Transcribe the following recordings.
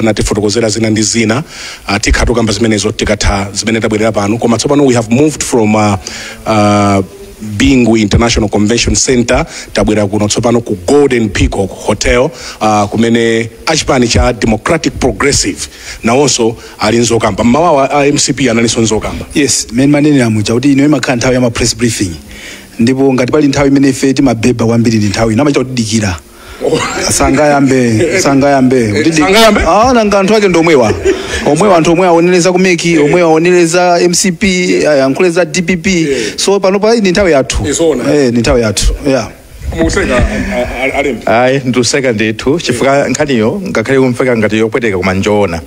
anatifotokozera zina ndi zina tikha tukamba zimenezo tikatha zimene tabwerera pano koma tsopano we have moved from Bingu International Convention Center tabwera kuno tsopano ku Golden Peacock Hotel kumene achipani cha Democratic Progressive nawonso ali nzokamba mmawawa MCP analinso nzokamba. Yes, manene amuja kuti ino imakhala nthawi ya press briefing ndipo ngati pali nthawi imene ife timabeba kwambiri ndi nthawi inamaita kutidikira sangayambe nanga anthu ake ndomwewa anthu omwe aoneleza kumeki omwe aoneleza MCP yankhuleza DPP so pano pa ni nthawi yathu ni nthawi yathu ayi nduseka ndithu chifukwa nkhaniyo ngakhale kumveka ngati yopweteka koma njoona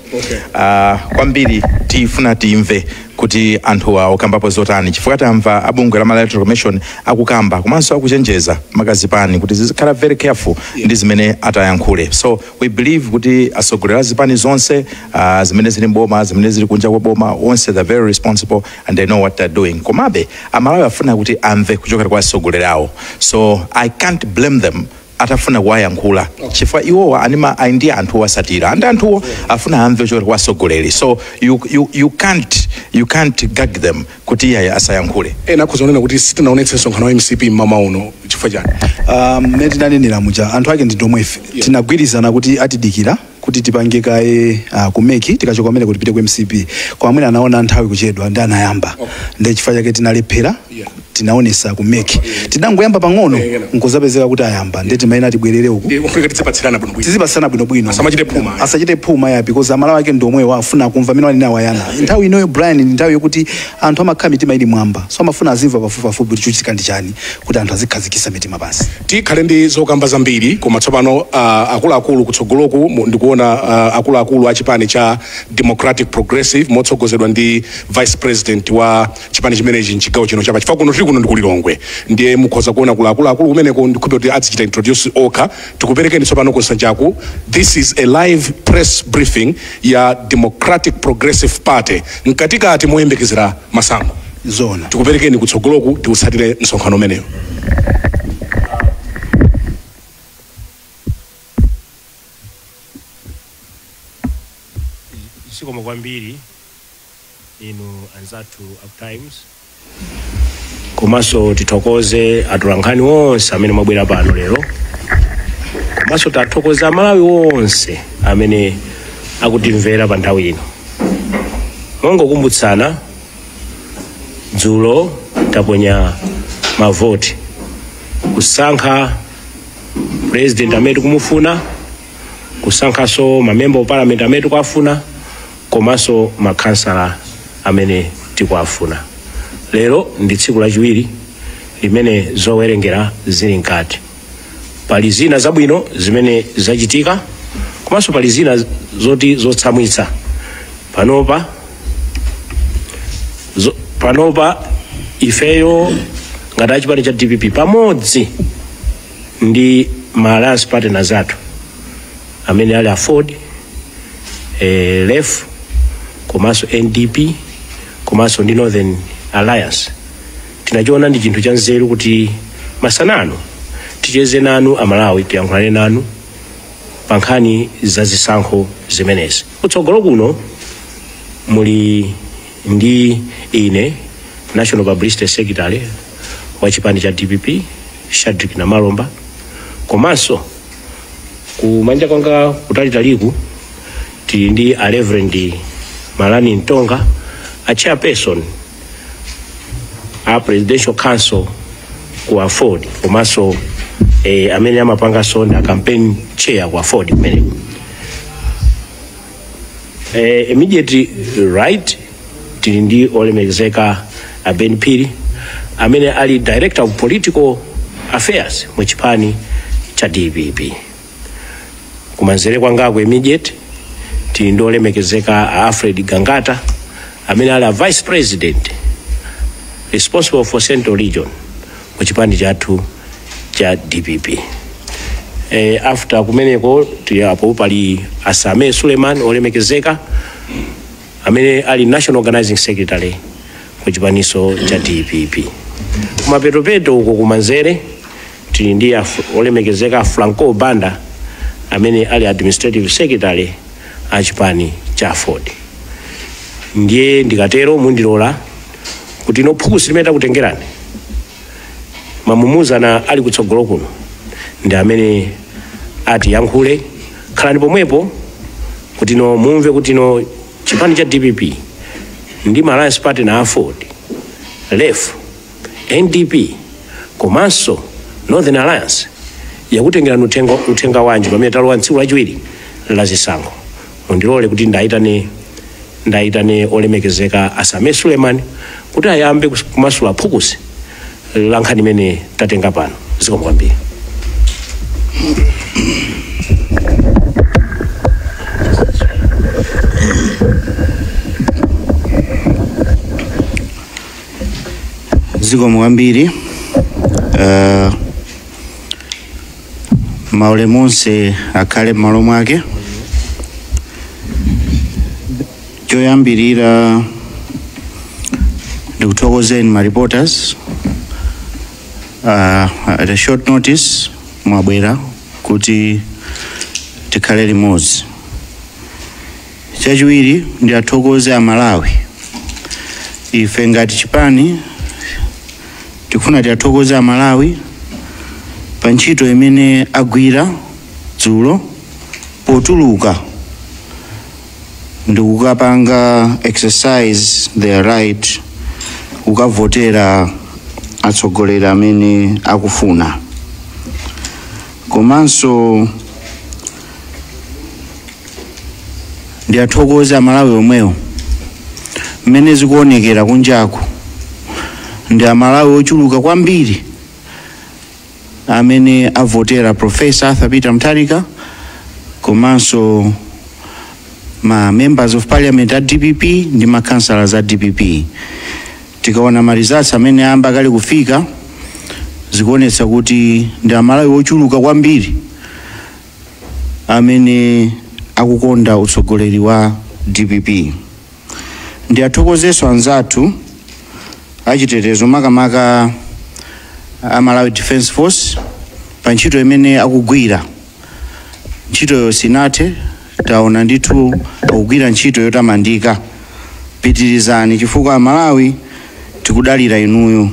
kwambiri tifuna timve kuti anthu okambapo zotani chifukwa tamva abungwe la Malawi Electoral Commission akukamba komanso akuchenjeza makazipani kuti zizikhala very careful ndi zimene atayankhule so we believe kuti asogolera zipani zonse zimene zili mboma zimene zili kunja kwa boma onse they're very responsible and they know what they're doing komabe amalawi afuna kuti amve kuchokera kwa asogolerawo so I can't blame them atafuna kuwayankhula chifukwa iwowa anima ndi anthu wasatira and anthu afuna amve kuchokera kwa asogoleri so you can't gag them kuti iye asayankhule ena kuzonena kuti sitinaonetse nsonkhano wa MCP mama uno chifukwa chani mmene tinanenera muja anthu ake ndi ndomwe ife tinagwirizana kuti atidikira kuti tipange kaye kumeki tikachoka kumene kuti pite ku MCP kwa amene anaona nthawi kuchedwa ndi anayamba ndi chifukwa chake tinalephera tinaonesa kumeki tinangoyamba pang'ono nkuzapezeka kuti ayamba ndi timaina tibwerere uku tizipatsana bwinobwino asachite phuma ya because amalawi ake ndomwe afuna kumva amene ali nawo ayana nthawi inoyo Brian ni nthawi yokuti anthu amakhala mitima ili mwamba so amafuna azimva pafupi kuti chuchitika ndi chani kuti anthu azikhazikitsa mitima basi tikhale ndi zokamba zambiri koma tsopano akuluakulu kutsogoloku ndikuona akuluakulu a chipani cha Democratic Progressive motsogozedwa ndi Vice President wa chipani chimenechi mchigawo chino chapa chifukwa kuno tili kuno ndi Kulilongwe ndiye mukhoza kuona akuluakulu kumeneko ndikhupe kuti azichita introduce okha tikuperekeni tsopano kusanjaku this is a live press briefing ya Democratic Progressive Party mkatikati moyembekezera masankho zona tikuperekeni kutsogoloku tiutsatire msonkhano umeneyo. Sikoma kwambiri inu anzathu Uptimes komanso tithokoze atolankhani wonse amene mwabwera pano lero komanso tathokoza Malawi wonse amene akutimvera pa nthawi ino mongokumbutsana dzulo taponya mavoti kusankha president amene tikumufuna kusankhaso mamemba of parliament amene tikuafuna komanso makhansala amene tikuafuna lero ndi tsiku lachiwiri limene zowerengera zili nkati pali zina zabwino zimene zachitika komanso pali zina zoti zotsamwitsa panopa ifeyo ngati achipani cha DPP pamodzi ndi ma alliance partners athu amene ali Ford LEF komanso NDP komanso ndi Northern Alliance tinachiona ndi chinthu cha nzeru kuti masanano ticheze nanu amalawi tiyankhulane nanu pa nkhani za zisankho zimenezi kutsogolo kuno muli ndi ine National Publicity Secretary wa chipani cha DPP Shadrack Namalomba komanso kumanja kwanga kutalitaliku tili ndi a Reverend Malani Ntonga a chairperson a Presidential Council ku Ford komanso amene amapanga sonda campaign chair ku Ford kumene immediately right tili ndi olemekezeka a Ben Piri amene ali Director of Political Affairs mu chipani cha DPP kumanzere kwangako immediate tili ndi olemekezeka a Alfred Gangata amene ali Vice President responsible for Central Region mu chipani chathu cha DPP. After kumeneko tiyapo pali Asame Suleiman olemekezeka amene ali National Organizing Secretary mu chipaniso cha DPP. Kumapetopeto uko kumanzere tili ndi olemekezeka Franco Banda amene ali Administrative Secretary achipani cha Ford. Ndiye ndikatero mundilola kuti no phukusi limene takutengerani mamumuzana ali kutsogolo kuno ndi amene ati yankhule khalani pomwepo kuti no mumve kuti no chipani cha DPP ndi Alliance Party na Ford, LEF, NDP komanso Northern Alliance yakutengerani uthenga wanji pamene talowa tsiku lachiwiri la zisankho. Mundilole kuti ndaitane olemekezeka Asame Suleiman kuti ayambe kumasula phukusi la nkhani imene tatenga pano. Zikomo kwambiri. Zikomo kwambiri. Maule monse akhale m'malo mwake. Choyambirira ndikuthokozeni ma reporters at a short notice mwabwera kuti tikhale limodzi. Chachiwiri ndi athokoze Amalawi. Ife ngati chipani tikufuna tiathokoze Amalawi pa ntchito imene agwira dzulo potuluka ndi kukapanga exercise their right kukavotera atsogoleri amene akufuna. Komanso ndi athokoze Amalawi omwewo mmene zikuonekera kunjaku ndi Amalawi ochuluka kwambiri amene avotera Professor Arthur Peter Mutharika komanso ma members of parliament at DPP ndi ma councillors at DPP. Tikaona ma results amene amba kali kufika zikuonetsa kuti ndi Amalawi ochuluka kwambiri amene akukonda utsogoleri wa DPP. Ndi athokozeso anzathu achitetezo makamaka Malawi Defense Force pa ntchito imene akugwira. Ntchito sinathe taona ndithu akugwira ntchito yotamandika. Pitirizani chifukwa Malawi tikudalira inuyo.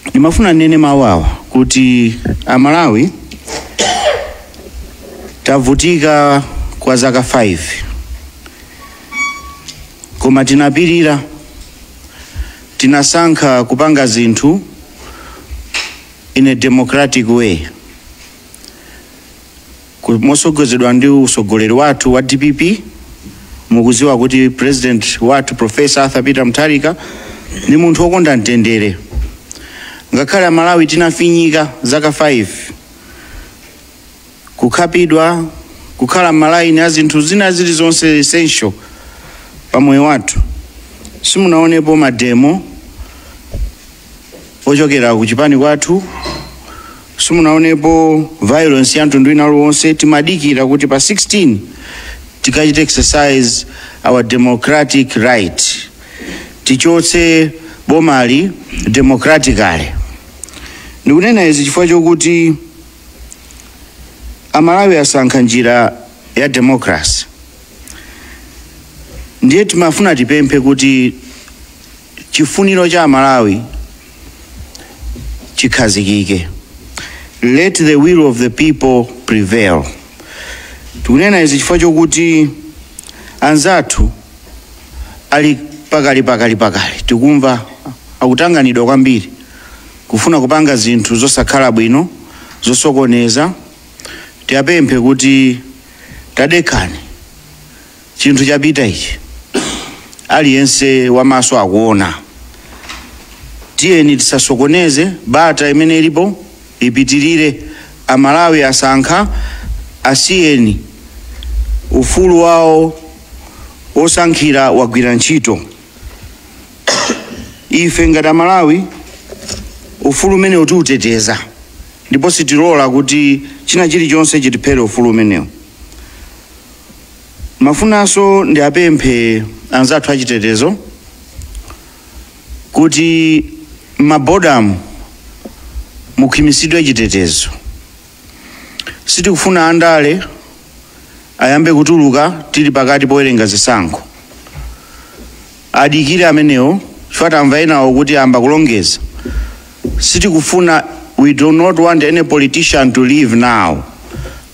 Ndimafuna nene mawawa kuti Amalawi tavutika kwa zaka 5 koma tinapirira, tinasankha kupanga zinthu in a democratic way mosogozedwa ndi usogoleri wathu wa DPP. Mukuziwa kuti president wathu Professor Arthur Peter Mutharika ni munthu wokonda mtendere. Ngakhale Malawi tinafinyika zaka 5 kukhapidwa kukhala malaini a zinthu zina zilizonse essential pamoyo wathu. Simunaonepo mademo ochokera kuchipani kwathu, simunaonepo violence ya mtundu ina wonse. Timadikira kuti pa 16 tikachite exercise our democratic right, tichotse bomali democratically. Ndikunena izi chifukwa chokuti Amalawi asankha njira ya democracy. Ndiye timafuna tipemphe kuti chifuniro cha Amalawi chikhazikike. Let the will of the people prevail. Tikunena izi chifukwa chokuti anzathu ali pakali tikumva akutanganidwa kwambiri kufuna kupanga zinthu zosakhala bwino zosokoneza. Tiapemphe kuti tadekani, chinthu chapita ichi aliyense wamaso akuona. Tiyeni tisasokoneze bata imene ilipo ipitirire. Amalawi asankha, asiyeni ufulu wawo osankhira wagwira ntchito. Ife ngati Amalawi ufulu umene utiuteteza, ndipo sitilola kuti china chilichonse chitiphere ufulu umenewo. Mafunaso ndi apemphe anzathu achitetezo kuti mabodamu mukhimisidwe chitetezo. Sitikufuna andale ayambe kutuluka tili pakati powerenga zisankho. Adikire amenewo chifukwa tamva enawo kuti amba kulongeza. Sitikufuna, we do not want any politician to leave now.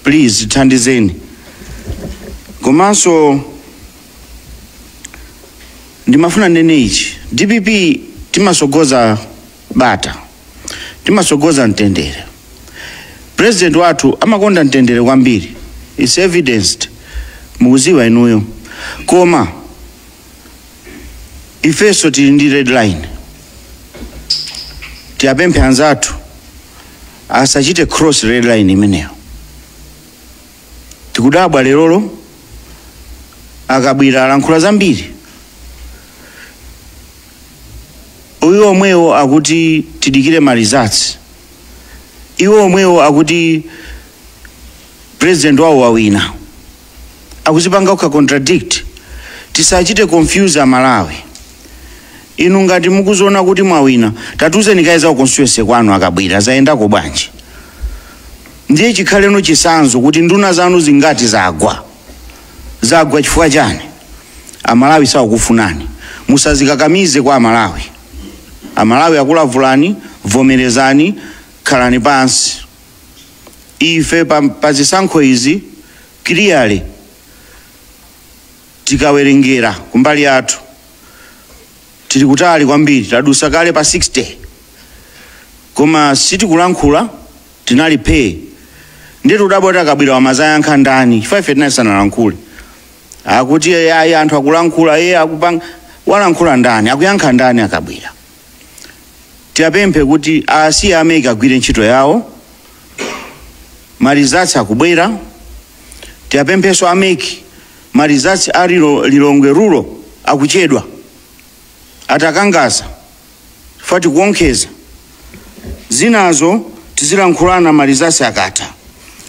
Please thandizeni. Komanso ndimafuna nene ichi. DPP timasogoza bata. Timasogoza mtendere. President watu amakonda mtendere kwambiri. It's evidenced. Mukuziwa inuyo. Koma ifeso tili ndi red line. Tiapemphe anzathu asachite cross red line imeneyo. Tikudabwa lerolo akabwira alankhula zambiri. Uyo omwewo akuti tidikire malizatsi. Iwo omwewo akuti president wawo wawina. Akuzipanga uka contradict. Tisachite confuse Malawi. Inu ngati mukuzona kuti mwawina, tatuze kaeza ku constituency kwanu akabwira zaenda ko bwanji. Ndiye chikhale no chisanzo kuti nduna zanu zingati zagwa. Zagwa chifukwa chani? Amalawi sawa kufunani. Musazikakamize kwa Amalawi. Amalawi akulavulani, vomerezani, khalani pansi. Ife pa zisankho izi clearly tikawerengera kumbali yathu tili kutali kwambiri, tadusa kale pa 60. Koma sitikulankhula tinali pay. Ndetu udabota kabwira wamazayankha ndani. Chifukwa ife tinasanalankhule. Akuti ayi anthu akulankhula akupanga walankhula ndani, akuyankha ndani akabwira. Tiapemphe kuti asiye ameke agwire ntchito yawo. Malizatsi akubwera. Tiapempheso ameke malizatsi lilongwe rulo akuchedwa. Atakangaza fati kuonkeza zinazo tizilankhulana malizatsi akata.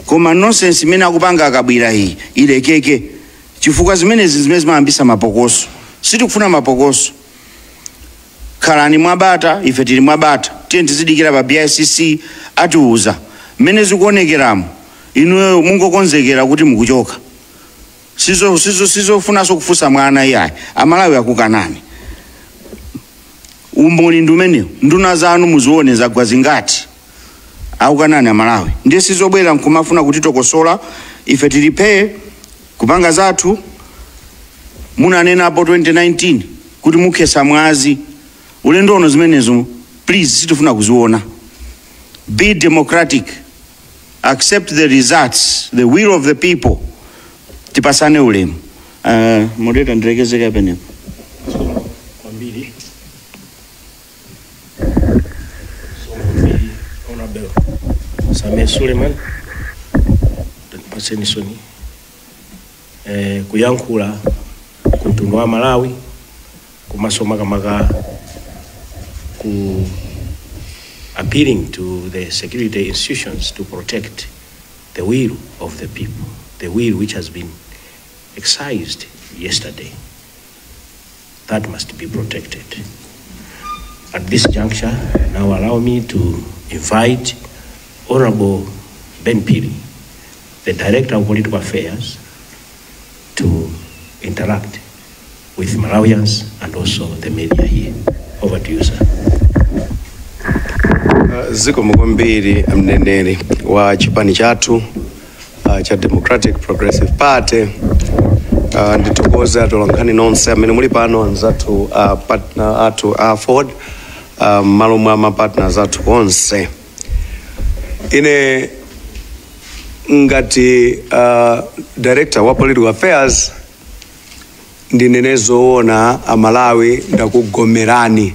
Koma nonsense imene akupanga akabwira hii ilekeke. Chifukwa zimenezi zimayambisa mapokoso. Sitikufuna mapokoso. Khalani mwabata, ife tili mwabata. Tiye tizidikira pa BICC atiuza mmene zikuonekeramo. Inuyo mungokonzekera kuti mukuchoka. Sizofunaso kufusa mwana iyayi. Amalawi akukanani. Umboni ndumene nduna zanu muzione zagwa zingati. Akukanani Amalawi. Ndiye sizobwera nkumafuna kuti tokosola. Ife tilipe kupanga zathu. Munanena hapo 2019 kuti mukhesa mwazi. Ulendo ono zimenezo please sitifuna kuziona. Be democratic. Accept the results, the will of the people. Tipasane ulemu. Moderator ndirekezeka penepo. Samia Suleiman paseni soni kuyankhula kuntundu wa Malawi kumasoma kamaka ku appealing to the security institutions to protect the will of the people, the will which has been excised yesterday. That must be protected. At this juncture, now allow me to invite Honorable Ben Piri, the Director of Political Affairs, to interact with Malawians and also the media here. Over to you, sir. Ziko Mugombiri mneneri wa chipani chatu cha Democratic Progressive Party nditokoza tolankani nonse amene muli pano anzathu partner athu Ford malo mwa mapartners athu onse. Ine ngati Director wa Political Affairs ndinenezoona Amalawi ndakugomerani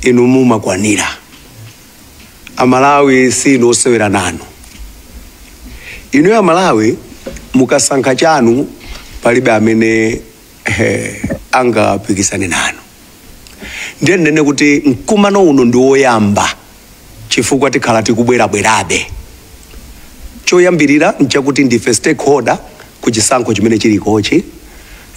inu mumakwanira. Amalawi si nosewera nanu. Inu ya Malawi mukasankha chanu palibe amene anga pikisane nanu. Ndiye nene kuti mkumano uno ndi woyamba chifukwa tikhala tikubwera-bwerabe. Choyambirira nchakuti ndife stakeholder ku chisankho chimene chilikochi.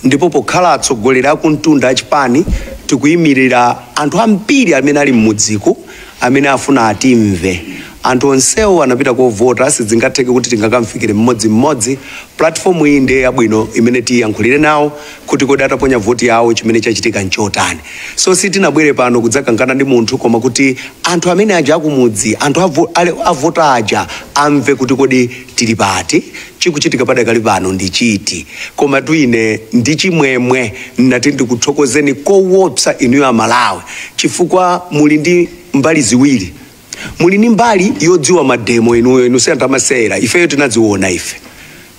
Ndipo pokhala atsogolera akuntunda achipani tikuyimirira anthu ambiri amene ali mmudziko amene afuna atimve anthu onsewo anapita kovota, sizingatheke kuti tingakamfikire mmodzi. Platform iyi ndiye yabwino imene tiyankhulire nawo kuti kodi ataponya voti yawo chimene chachitika nchotani. So sitinabwere pano kudzakangana ndi munthu, koma kuti anthu amene aja akumudzi, anthu avota aja amve kuti kodi tili pati, chikuchitika padakali pano ndi chiti. Koma tuine ndi chimwemwe nati ndikuthokozeni koopsa inuyo Amalawi, chifukwa muli ndi mbali ziwiri. Muli ndi mbali yodziwa mademo inu anthu amasera, ifeyo tinadziona ife.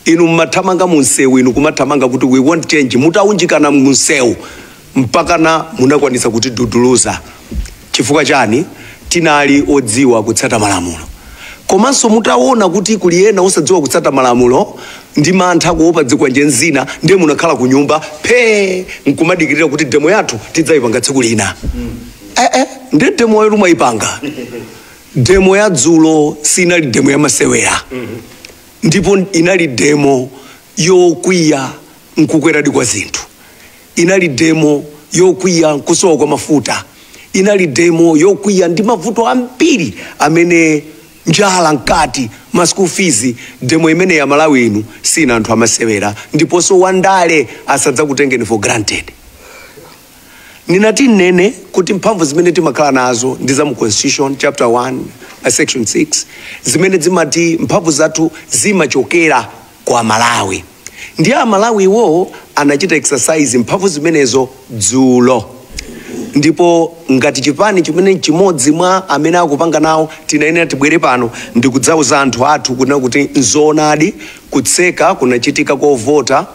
Inu mmathamanga munsewu, inu kumathamanga kuti we want change, mutaunjikana munsewu mpaka na munakwanisa kuti duduluza. Chifukwa chani? Tinali odziwa kutsata malamulo. Komanso mutaona kuti kuliyena osadziwa kutsata malamulo ndi mantha kuopa dziko njenzina, ndiye munakhala ku nyumba nkumadikirira kuti demo yathu tidzayipanga tsiku lina. Ndi demo yetu mwayipanga. Demo ya dzulo sinali demo ya masewera. Ndipo inali demo yokwiya nkukweradi kwa zinthu. Inali demo yokwiya nkusowa kwa mafuta. Inali demo yokwiya ndi mavuto ambiri amene njala nkati, ma school fees. Demo imene ya Malawi inu sina anthu amasewera, ndiponso wandale asadza kutengeni for granted. Ninati nene kuti mphamvu zimene timakhala nazo ndi za mu Constitution chapter 1 section 6 zimene zimati mphamvu zathu zimachokera kwa Malawi. Ndiye Amalawi wo anachita exercise mphamvu zimenezo dzulo. Ndipo ngati chipani chimene chimodzi mwa amene akupanga nawo tinayenera tibwere pano ndikudzauza anthu athu kuna kuti nzoonadi kutseka kunachitika kovota,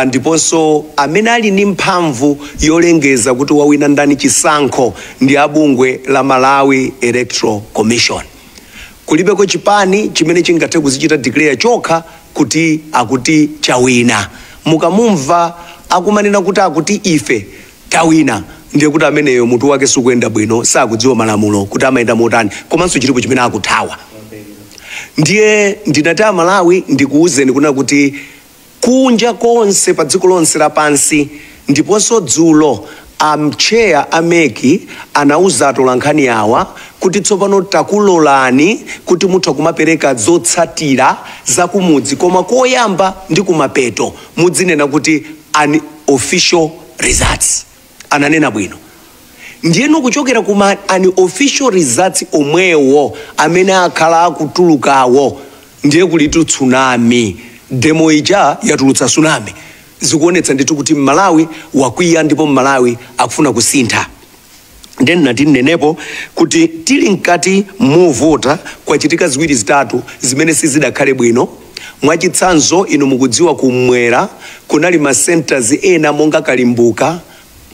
ndiponso amene ali ndi mphamvu yolengeza kuti wawina ndani chisankho ndi abungwe la Malawi Electoral Commission. Kulibeko chipani chimene chingathe kuzichita declare chokha kuti akuti chawina. Mukamumva akumanena kuti akuti ife tawina, ndiye kuti ameneyo mutu wake sikuenda bwino, sakudziwa malamulo kuti amayenda motani, komanso chilipo chimene akuthawa. Ndiye ndinati Amalawi ndikuuzeni kuna kuti kunja konse pa dziko lonse lapansi, ndiponso dzulo chair ameki anauza atolankhani awa kuti tsopano takulolani kuti mutha kumapereka zotsatira za kumudzi, koma koyamba ndi kumapeto mudzinena kuti unofficial results. Ananena bwino. Ndiyeno kuchokera kuma unofficial results omwewo amene akhala akutulukawo ndiye kulitu tsunami. Demo ija yatulutsa tsunami. Zikuonetsa nditu kuti Malawi wakwiya ndipo Malawi akufuna kusintha. Then nati nenepo kuti tili nkati movota kwachitika ziwiri zitatu zimene sizidakhale bwino. Mwachitsanzo inu mukudziwa kumwera kunali ma centers ena monga Kalimbuka,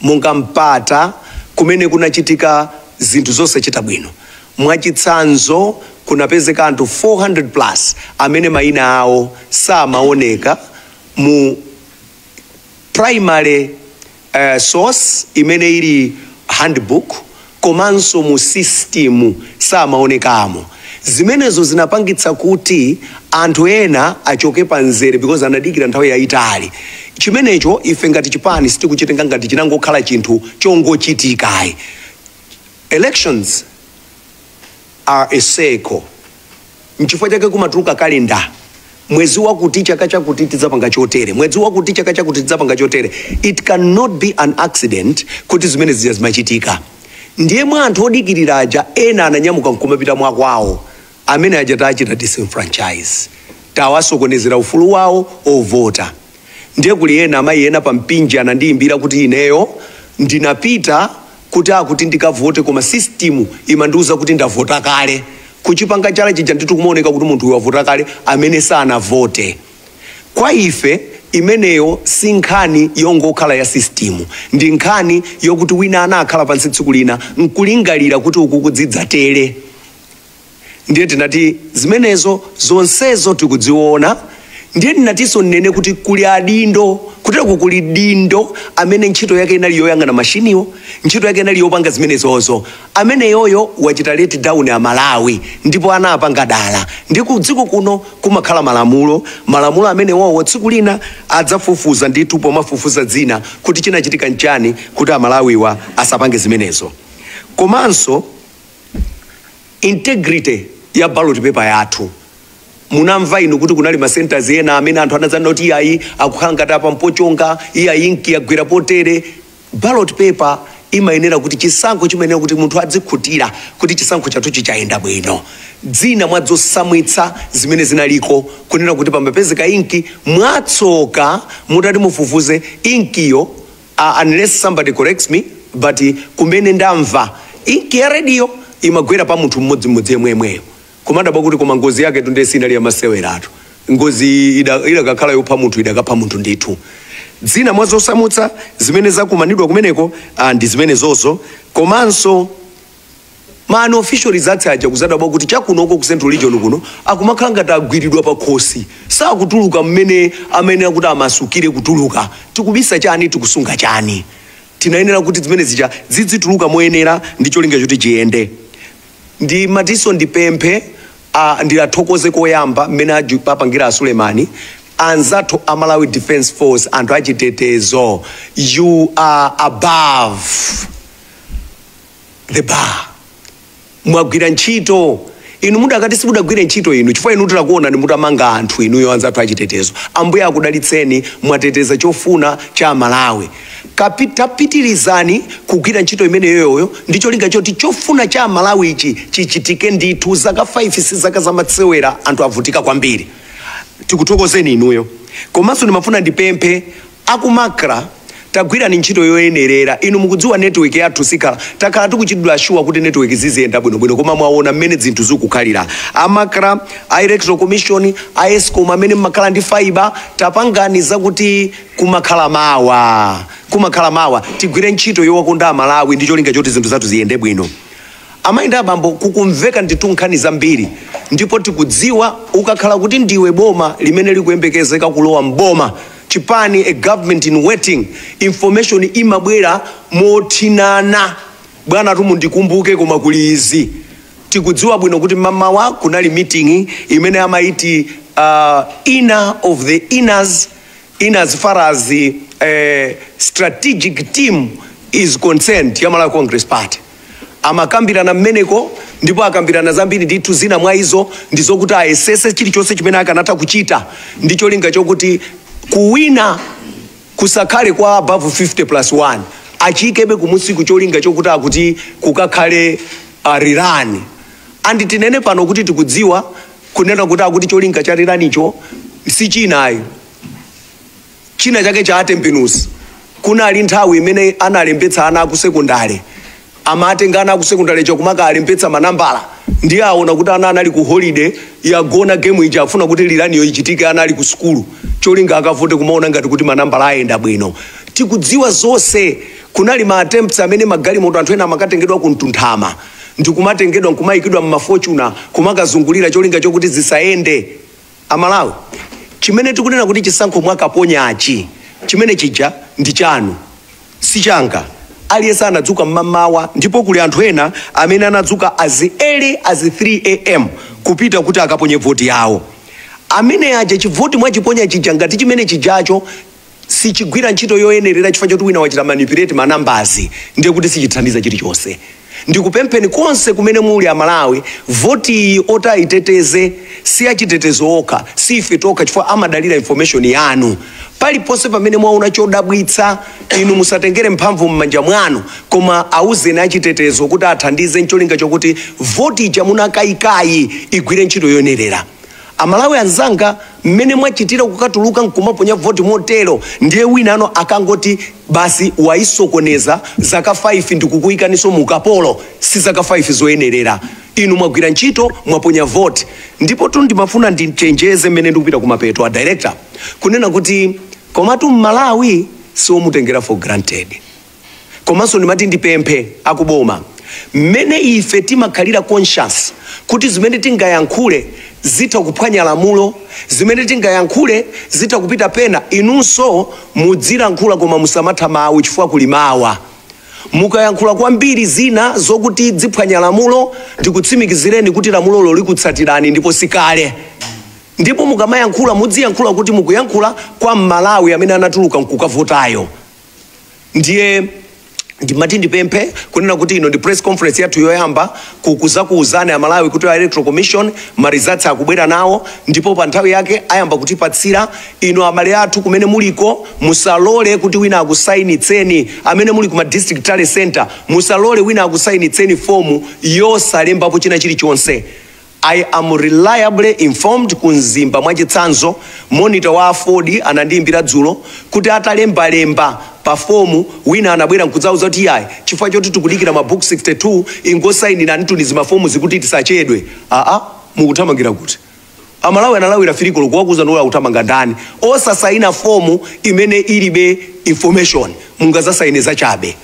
monga Mpata, kumene kunachitika zinthu zosachita bwino. Mwachitsanzo kunapezeka anthu 400 plus amene mayina awo samaoneka mu primary source imene ili handbook, komanso mu system samaonekamo. Zimenezo zinapangitsa kuti anthu ena achoke panzere because anadikira nthawi yayitali. Chimenecho ife ngati chipani sitikuchitenga ngati chinangokhala chinthu chongochitikayi. Elections are a cycle. Nchifukwa chake kumatuluka kalenda. Mwezi wakuti chaka chakuti tidzapanga chotere. Mwezi wakuti chaka chakuti tidzapanga chotere. It cannot be an accident kuti zimene zimachitika. Ndiye mwa anthu odikirira aja ena ananyamuka nkumapita mwakwawo. Amene aja tachita disenfranchise. Tawasokonezera ufulu wawo ovota. Ndiye kuli ena amayi ena pampinja anandiyimbira kuti ineyo ndinapita kuti akuti ndikavote koma system imandiuza kuti ndavota kale. Kuchipanga chala chija nditu kumaoneka kuti munthu wavota kale amene sanavote. Kwa ife imeneyo si nkhani yongokhala ya system, ndi nkhani yokuti wina anakhala pansi tsiku lina nkulingalira kuti uku kudzidzatere. Ndiye tinati zimenezo zonsezo tikudziona. Ndiye ndinatinso nene kuti kuli adindo, kuteko kuli dindo amene ntchito yake inali yoyang'ana mashiniwo, ntchito yake inali yopanga zimenezozo. Amene yoyo wachita let down ya Malawi ndipo anapanga dala. Ndi ku dziko kuno kumakhala malamulo amene wowo tsiku lina adzafufuza ndithu pomafufuza dzina kuti chinachitika nchani kuti Amalawiwa asapange zimenezo. Komanso integrity ya ballot paper yathu. Munamva inu kuti kunali ma centers ena amene anthu anadzana kuti iyayi akukhala ngati apa mpochonga, iyayi inki yagwera potere. Ballot paper imayenera kuti chisankho chimayenera kuti munthu adzikhutira kuti chisankho chathu chichayenda bwino. Dzina mwadzosamwitsa zimene zinaliko kunena kuti pamapezeka inki mwatsoka mutati mufufuze inkiyo, unless somebody corrects me, but kumene ndamva inki ya radio imagwera pa munthu mmodzi yemweyo. Komanda bakuti koma ngozi yake tunde sinali ya maseweratu. Ngozi idakakhala yopha munthu idakapha munthu ndithu. Dzina mwadzosamutsa zimene zakumanidwa kumeneko ndi zimene zozo. Komanso mano officials atsaja kuzada bakuti chakunoko ku Central Region kuno akumakhala ngati agwiridwa pa khosi. Sakutuluka mmene amene akuti amasukire kutuluka. Tikubisa chani tikusunga chani. Tinayenera kuti zimene zija zidzituluka moyenera ndicho linga choti chiyende. Ndi matiso ndipemphe ndilathokoze koyamba mmene apangira a Sulemani anzathu a Malawi Defence Force anthu achitetezo. You are above the bar. Mwagwira ntchito inu mudakati simudagwire ntchito inu chifukwa inu tirakuona ni mutamanga anthu inuyo anzathu achitetezo. Ambuye akudalitseni mwateteza chofuna cha Malawi. Tapitirizani kugwira ntchito imene yoyo ndicho linga choti chofuna cha Malawi ichi chichitike ndithu. Zaka 5 si zaka zamatsewera anthu avutika kwambiri. Tikuthokozeni inuyo. Komanso ndimafuna ndipemphe akumakra tagwira ni ntchito yoyenerera. Inu mukudziwa network yathu sikala takhala tikuchidula sure kuti network ziziyenda bwinobwino koma mwaona mmene zinthu zikukhalira. Amakra, Electoral Commission, Escom amene mmakhala ndi fiber tapangani zakuti kumakhala mawa tigwire ntchito yowakonda Malawi ndicho linga choti zinthu zathu ziyende bwino. Amainda abambo kukumveka ndithu nkhani zambiri ndipo tikudziwa ukakhala kuti ndiwe boma limene likuyembekezeka kulowa mboma chipani a government in waiting information imabwera mothinana. Bwana tumundikumbuke koma kuli izi. Tikudziwa bwino kuti mamawa kunali meeting imene amaiti inner of the inners in as far as the strategic team is concerned ya Malawi Congress Party. Amakambirana mmeneko ndipo akambirana zambiri ndithu zina mwa izo ndizokuti aesese chilichonse chimene akanatha kuchita ndicho linga chokuti kuwina kusakhale kwa above 50+1 achikebe kumusiku cholinga chokuti akuti kukakhale rirani. Andi tinene pano kuti tikudziwa kunena kuti akuti cholinga cha riranicho si chinayi. China chake cha Atempenus kunali nthawi imene analembetsa ana ku sekondari. Amatengana ku sekondari chokumaka alembetsa manambala. Ndiye aona kuti ana anali ku holiday yagona game ija afuna kuti liraniyo ichitike ana ali ku skulu. Cholinga akavote kumaona ngati kuti manambala ayenda bwino. Tikudziwa zonse kunali ma attempts amene magali moto anthu ena amakatengedwa ku Mtunthama. Ndikumatengedwa nkumayikidwa mmafortuna kumakazungulira cholinga chokuti zisayende. Amalawi chimene tikunena kuti chisankho mwakaponyachi chimene chija ndi chanu si changa. Aliyesa anadzuka mmamawa ndipo kuli anthu ena amene anadzuka as early as 3 am kupita kuti akaponye voti yawo. Amene aje chivoti mwachiponya chija ngati chimene chijacho sichigwira ntchito yoyenerera chifukwa choti wina wachita manipulate manambazi ndiye kuti sichithandiza chilichonse. Ndikupempheni konse kumene muli Amalawi voti otaiteteze si achitetezo okha si ife tokha chifukwa amadalira information yanu. Paliponse pamene mwaona chodabwitsa inu musatengere mphamvu m'manja mwanu koma auzeni achitetezo kuti athandize ncholinga chokuti voti ija munakayikayi igwire ntchito yoyenerera. Amalawi anzanga mmene mwachitira kukatuluka nkumaponya voti motero ndiye wina ano akangoti basi waisokoneza zaka 5 ndikukuyikaniso mukapolo si zaka 5 zoyenerera. Inu mwagwira ntchito mwaponya voti ndipo tu ndimafuna ndichenjeze mmene ndikupita kumapeto a director kunena kuti komatu Malawi siomutengera for granted. Komanso ndimati ndipemphe akuboma mmene ife timakhalira conscious kuti zimene tingayankhule zita kuphwanya lamulo, zimene tingayankhule zita kupita pena, inunso mudzilankhula koma musamatha mawu chifukwa kuli mawa. Mukayankhula kwambiri zina zokuti ziphwanya lamulo ndikutsimikizireni kuti lamulolo likutsatirani ndipo sikale. Ndipo mukamayankhula mudziyankhula kuti mukuyankhula kwa Malawi amene anatuluka nkukavotayo. Ndiye ndimati ndipemphe kunena kuti ino ndi press conference yathu yoyamba kukuzakuuzana Malawi kuti electoral commission results akubwera nawo, ndipo pa nthawi yake ayamba kutipatsira ino amale athu kumene muliko musalole kuti wina akusainitseni, amene muli kuma district tally center musalole wina akusainitseni fomu yosalembapo china chilichonse. I am reliably informed kunzimba mwachitsanzo monitor wa Ford anandiimbira dzulo kuti atalemba pa fomu wina anabwera nkuzauza kuti yayi chifukwa choti tikudikira ma book 62 ingosainira ntunizi mafomu zikuti tisachedwe. Mukuthamangira kuti Amalawi analawira firikolo kuwakuza ndola kutamanga ndani osasaina fomu imene ilibe information mungazasaine zachabe.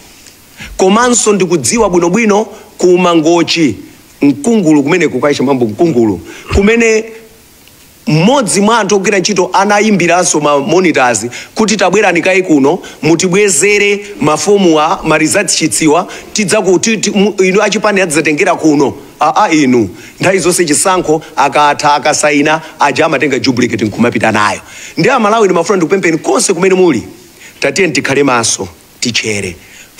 Komanso ndikudziwa bwinobwino ku Mangochi Mkungulu kumene kukaisha mambo Mkungulu kumene mmodzi mwa anthu ogwira ntchito anayimbiraso ma monitors kuti tabwerani kai kuno mutibwezere mafomu a ma results chitsiwa tidza kuti inu achipani adzatengera kuno. Inu nthawi zonse chisankho akatha akasaina aja amatenga duplicate nkumapita nayo. Ndi Amalawi ndimafuna ndikupempheni konse kumene muli tatiye tikhale maso tichere.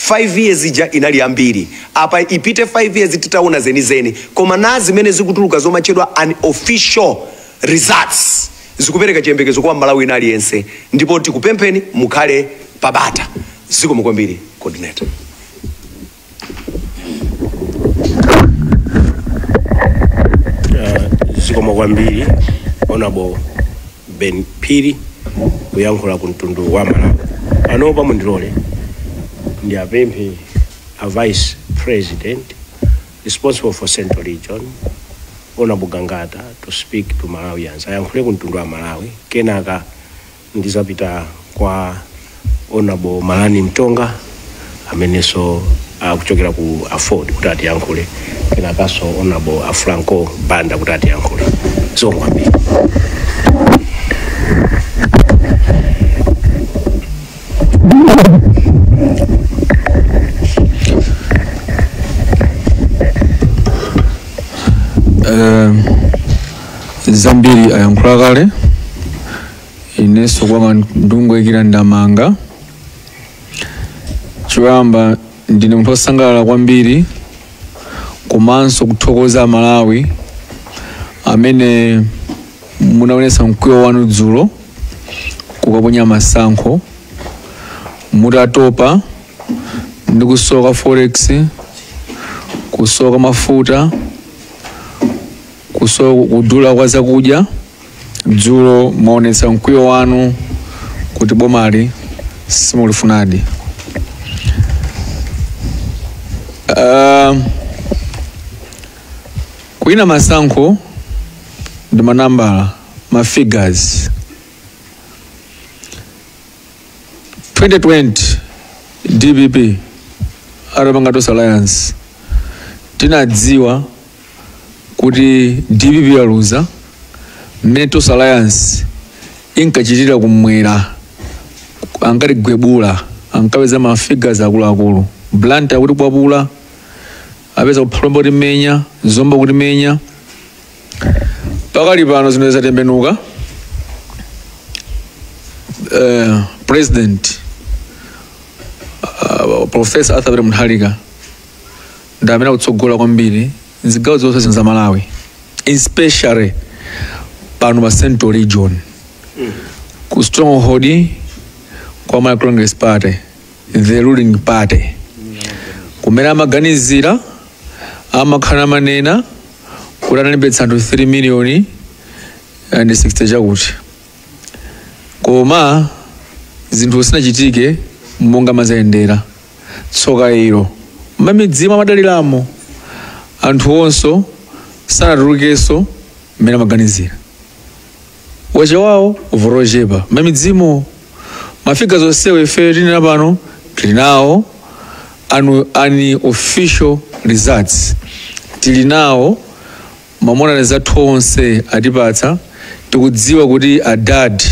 5 years ija inali ambiri apa ipite 5 years titaona zenizeni koma nazi zimene zikutuluka zomachedwa unofficial results zikupereka chiyembekezo kwa Malawi inali yense, ndipo tikupempheni mukhale pabata. Zikomo kwambiri coordinator. Zikomo kwambiri Honorable Ben Phiri kuyankhula ku mtundu wa Malawi. Anopa mundilole ndi apemphe a Vice President responsible for Central Region Honorable Gangata to speak to Malawians. Ayankhule ku mtundu wa Malawi, kenaka ndizapita kwa Honorable Malani Mtonga ameneso kuchokera ku Afford kuti atiyankhule, kenakaso Honorable Franco Banda kuti atiyankhule. Zikomo kwambiri. Zambiri ayankhula kale ineso kwa ndungu ikira ndamanga choyamba ndine munthu osangalala kwambiri komanso kuthokoza Malawi amene munaonesa mkwiyo wanu dzulo kukaponya masankho mutatopa ndi kusoka forex, kusoka mafuta, kusoka kudula kwa zakudya. Dzulo maonesa mkwiyo wanu kuti bomali simulifunadi. Kuina masankho ndi manambala, ma figures. 2020 DPP Arabangatos Alliance tinadziwa kuti DPP yaluza, Metos Alliance inkachitira kumwera ankati gwebula ankapeza ma figures akuluakulu. Blunt akuti bwabula apeza kuphalomba kuti menya, zomba kuti menya. Pakali pano zino zatembenuka. President Professor Arthur Mutharika ndamene kutsogola kwambiri nzigawo zonse za Malawi, especially pano pa Central Region, ku stronghold kwa my Congress Party, the ruling party, kumene amaganizira amakhala manena kuti analimbetsa anthu 3 million and 60 chakuti, koma zinthu zinachitike monga mazayendera. Tsoka ilo mamidzima amadaliramo anthu onso sanatulukenso mmene amaganizira. Wacha wawo vorojepa mamidzimo mafika zonsewo ife tili pano tili nawo ani official results, tili nawo mamona zathu onse atipatsa. Tikudziwa kuti adad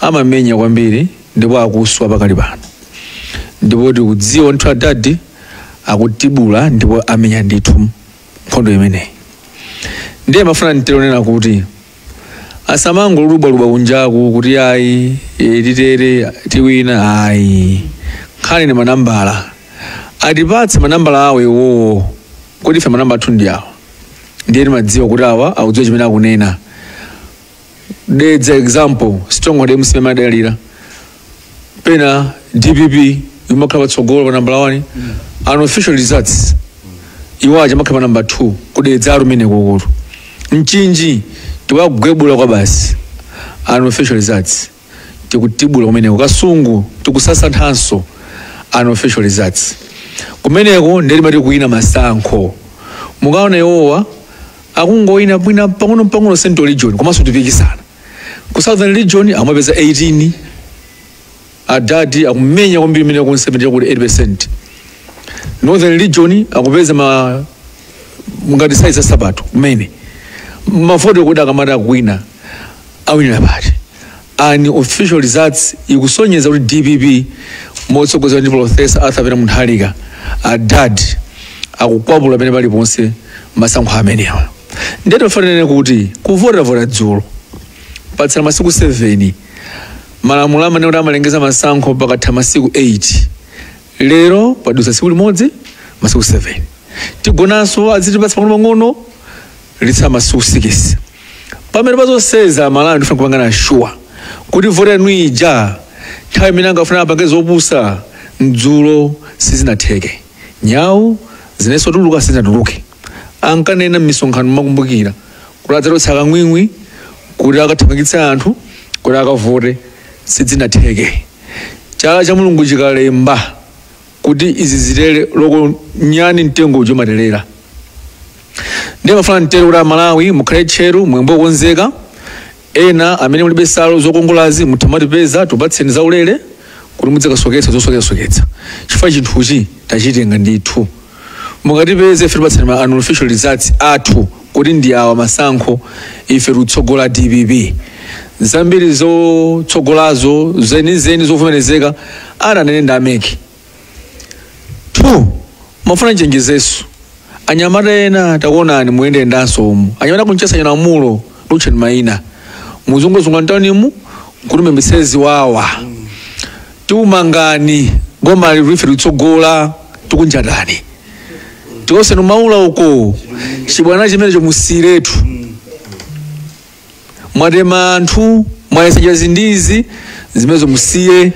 amamenya kwambiri ndipo akuswa pakali pano, ndipo tikudziwa nthu adadi akutibula ndipo amenya ndithu nkhondo imeneyi. Ndiye mafuna ntilonena kuti asamango luba kunjaku kuti ayi titere tiwina, ayi nkhani ni manambala atipatse manambala awo iwowo kuti ife manamba athu ndi awa ndiye timadziwa kuti awa akudziwa chimene akunena. Dedza example stronghold MC madalira pena DPP imakhala patsogolo pa nambala 1 unofficial results iwaje makhala pa number 2 kudedza arumene kokoro mchinji tiwagwebula kwa basi unofficial results tikutibula kumeneko kasungu tikusasanthanso unofficial results kumeneko ndeli mati kuina masankho mukaona iwowa akungoina bwina pang'ono Central Region komanso tipikisana ku Southern Region amapeza 18 adadi akumenya kwambiri mene ku 70 kuti 8%. Northern Region akupeza ngati size sabato kumene mafoto kuti akamata kuwina awina pati ani official results ikusonyeza kuti DPP motsogozera ndi Professor Arthur Peter Mutharika adadi akukwapula pene pali ponse masankho amenewa. Ndeto fanene kuti kuvota dzulo patsala masiku 7 malamulo amene kuti amalengeza masankho pakatha masiku 8 lero padusa siku limodzi masiku 7 tigonanso azitipatsa pang'ono litsa masiku 6 pamene pazoseza malamulo ndifuna kupangana sure kuti vota yanu ija nthawi imene angafuna apange zopusa mdzulo sizinatheke nyawu zinenso tuluka sizinatuluke ankanena m'misonkhano makumbukira kuti adzatotsa kamwimwi kuti akathamangitsa anthu kuti akavote sizinatheke. Chala cha Mulungu chikalemba kuti izi zitere loko nyani mtengo ujo materera ndiye mafuna mtero kuti Malawi mukhale tcheru mwembo konzeka ena amene mulibe salo zokongolazi muthamatipeza tupatseni zaulere kuti mudzakasoketsa zosoketsa chifukwa chinthuchi tachitenga ndithu mukatipeze ife tipatseni ma unofficial results athu kuti ndi awa masankho ife tutsogola DPP zambiri zotsogolazo zenizeni zovomerezeka ananene ndameki 2 mafuna njenjezeso anyamata ena takuonani muyende ndanso umu anyamata kunchesa nyanamulo lucheni maina muzunguzunga ntanimu kuti membesezi wawa tiumangani goma life tutsogola tukunjatani tikose numaula uko chibwana chimene chomusiretu mwadema anthu mwayesa zindizi zimezo musiye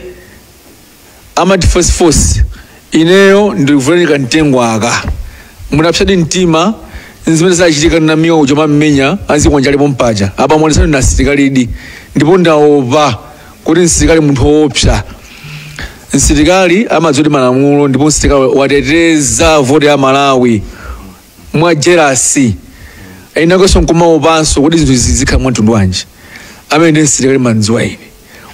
amati force ineyo ndikuvunika mtengo aka munapsadi mtima zimene zachitika na miyo ujo mamenya azikwanja lipo mpaja apa mwanisani na sirikali ndipo ndaopa kuti sirikali munthu woopsa sirikali amadzoti malamulo ndipo sirikali wateteza vote ya Malawi mwa jealousy inakoso nkumaopanso kuti zinthu zizikhala mwantundu wanji amene sirikali manziwa ine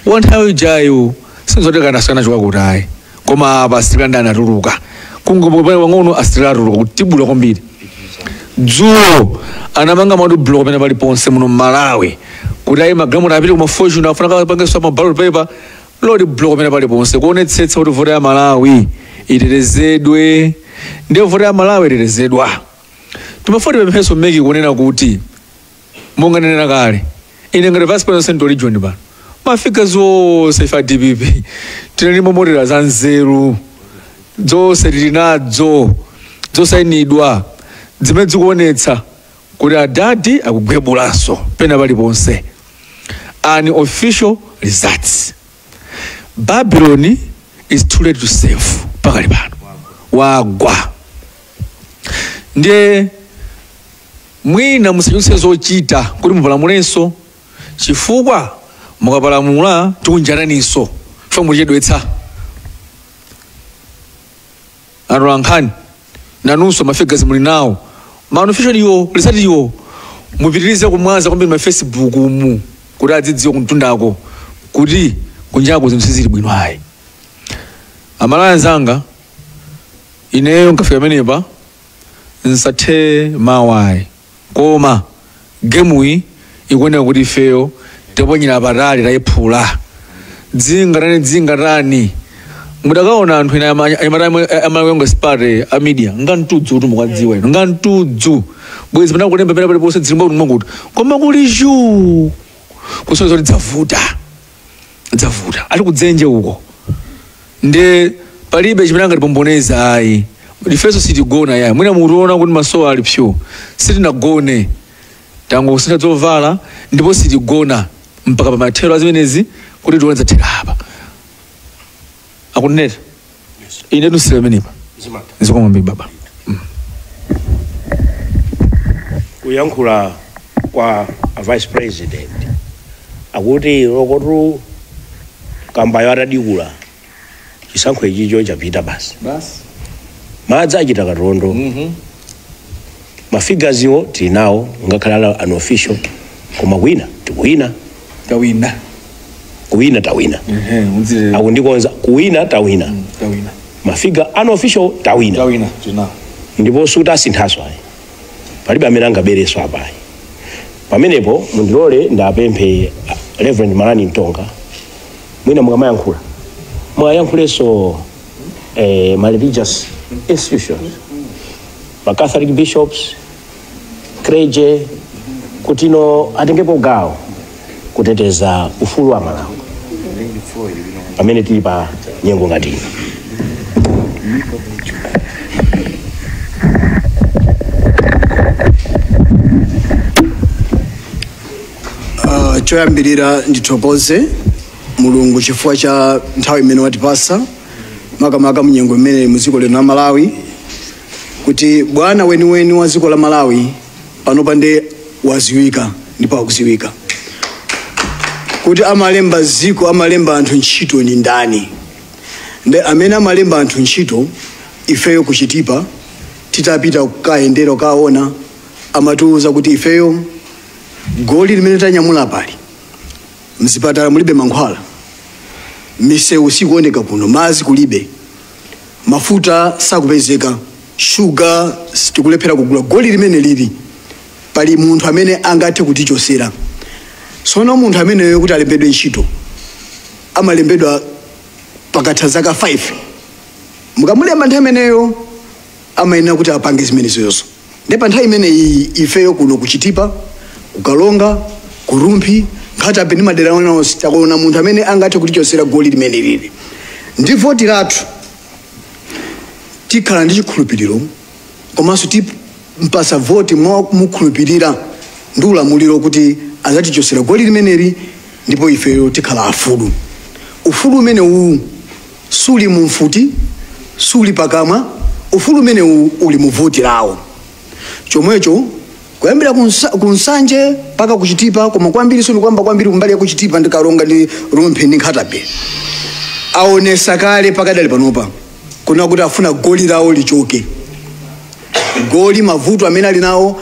wanthawi jayo sinzoteka nasana choka kutayi koma apa sirikali ndi anatuluka kungopopera wang'ono asirikali atuluka kutibula kwambiri dzulo anamanga maudu block pene pali ponse muno Malawi kuti ayi magamu apite kuma fortune afuna kapangeso ma ballot paper lodi block pene pali ponse kuonetsetsa kuti vote ya Malawi itetezedwe ndiyo vote ya Malawi itetezedwa. Tumafoti pempheso meki kunena kuti monga nena kale ine ngati vice president Central Region pano mafika zonse ifa DPP tinalimo modera za nzeru zonse tilinadzo zosayinidwa zimene zikuonetsa kuti adadi akugwebulanso pena pali ponse ani official results. Babylon is too late to save pakali pano wagwa ndiye mwina musachotse zochita kuti mupalamulenso chifukwa mukapalamula tikunjananinso chifukwa muchedwetsa anolankhani nanunso mafigures muli nawo maunofficial iwo lisati iwo mupitirize kumwaza kwambiri ma Facebook umu kuti adzidziwe kuntundako kuti kunjako zinthu sizili bwino ayi. Amalaya nzanga ineyo nkafika menepa nsathe mawayi koma gemuyi ikuoneka kuti ifeyo tiponyera patali tayiphula dzingatani mudakaona anthu ina amayengo spare a media ngantudzu kuti mukadziwa ino ngantudzu bwezi pena kulemba pena pali ponse dzilimba kuti mwakuti koma kuli juu kusoneza kuti dzavuta ali kudzenje uko nde palibe chimene angatipomboneza ayi ifenso sitigona yayi mwina mutiona kuti masowa ali pyo sitinagone tangosintha zovala ndipo sitigona mpaka pamathero azimenezi kuti tione zathera apa akunenera ine tusile menipa zikomwe baba kuyankhula kwa vice president akuti lokotu kambayo atadikula chisankho ichicho chapita basi madzi achita katondo mafigures tinawo ngakhala unofficial koma kwina tikuwina tawina akundikonza kuwina tawina mafiga unofficial tawina ndipo suti asinthaso ayi palibe amene angabereso apayi pamenepo mundilole ndapemphe Reverend Malani Mtonga mwina mukamayankhula mwayankhulenso ma religious institutions ma Catholic bishops clergy kutino atengepo gawo kuteteza ufulu wa Malawi pamene tili pa nyengo ngati choyambirira ndithokoze Mulungu chifukwa cha nthawi imene watipasa makamaka munyengo imene muziko lino la Malawi kuti bwana weniweni wa ziko la Malawi panopande waziwika ndipo akuziwika kuti amalemba ziko amalemba anthu ntchito ni ndani nde amene amalemba anthu ntchito ifeyo kuchitipa titapita kukayendera kaona amatuuza kuti ifeyo goli limene tanyamula pali mzipatala mulibe mankhwala misewu sikuoneka kuno mazi kulibe mafuta sakupezeka sugar tikulephera kugula goli limene lili pali munthu amene angathe kutichosera sono munthu ameneyo kuti alembedwe ntchito amalembedwa pakatha zaka 5 mukamulemba nthawi imeneyo amayenera kuti apange zimenezonso ndi pa nthawi imene iyi ifeyo kuno kuchitipa kukalonga kurumpi ngati apeni madera onse takuona munthu amene angathe kutichosera goli limene lili ndi voti lathu tikhala ndi chikhulupiriro komanso timpasa voti mukhulupirira ndi ulamuliro kuti azatichosera goli limeneli ndipo ifeyo tikhala afulu ufulu umene uwu suli mumfuti suli pakamwa ufulu umene uwu uli muvoti lawo chomwecho kuyambira kunsanje paka kuchitipa koma kwambiri soni kwamba kwambiri kumbali ya kuchitipa ndikalonga ndi rumphi ndi nkhatabe aonesa kale pakadali panopa kuna kuti afuna goli lawo lichoke goli mavuto amene ali nawo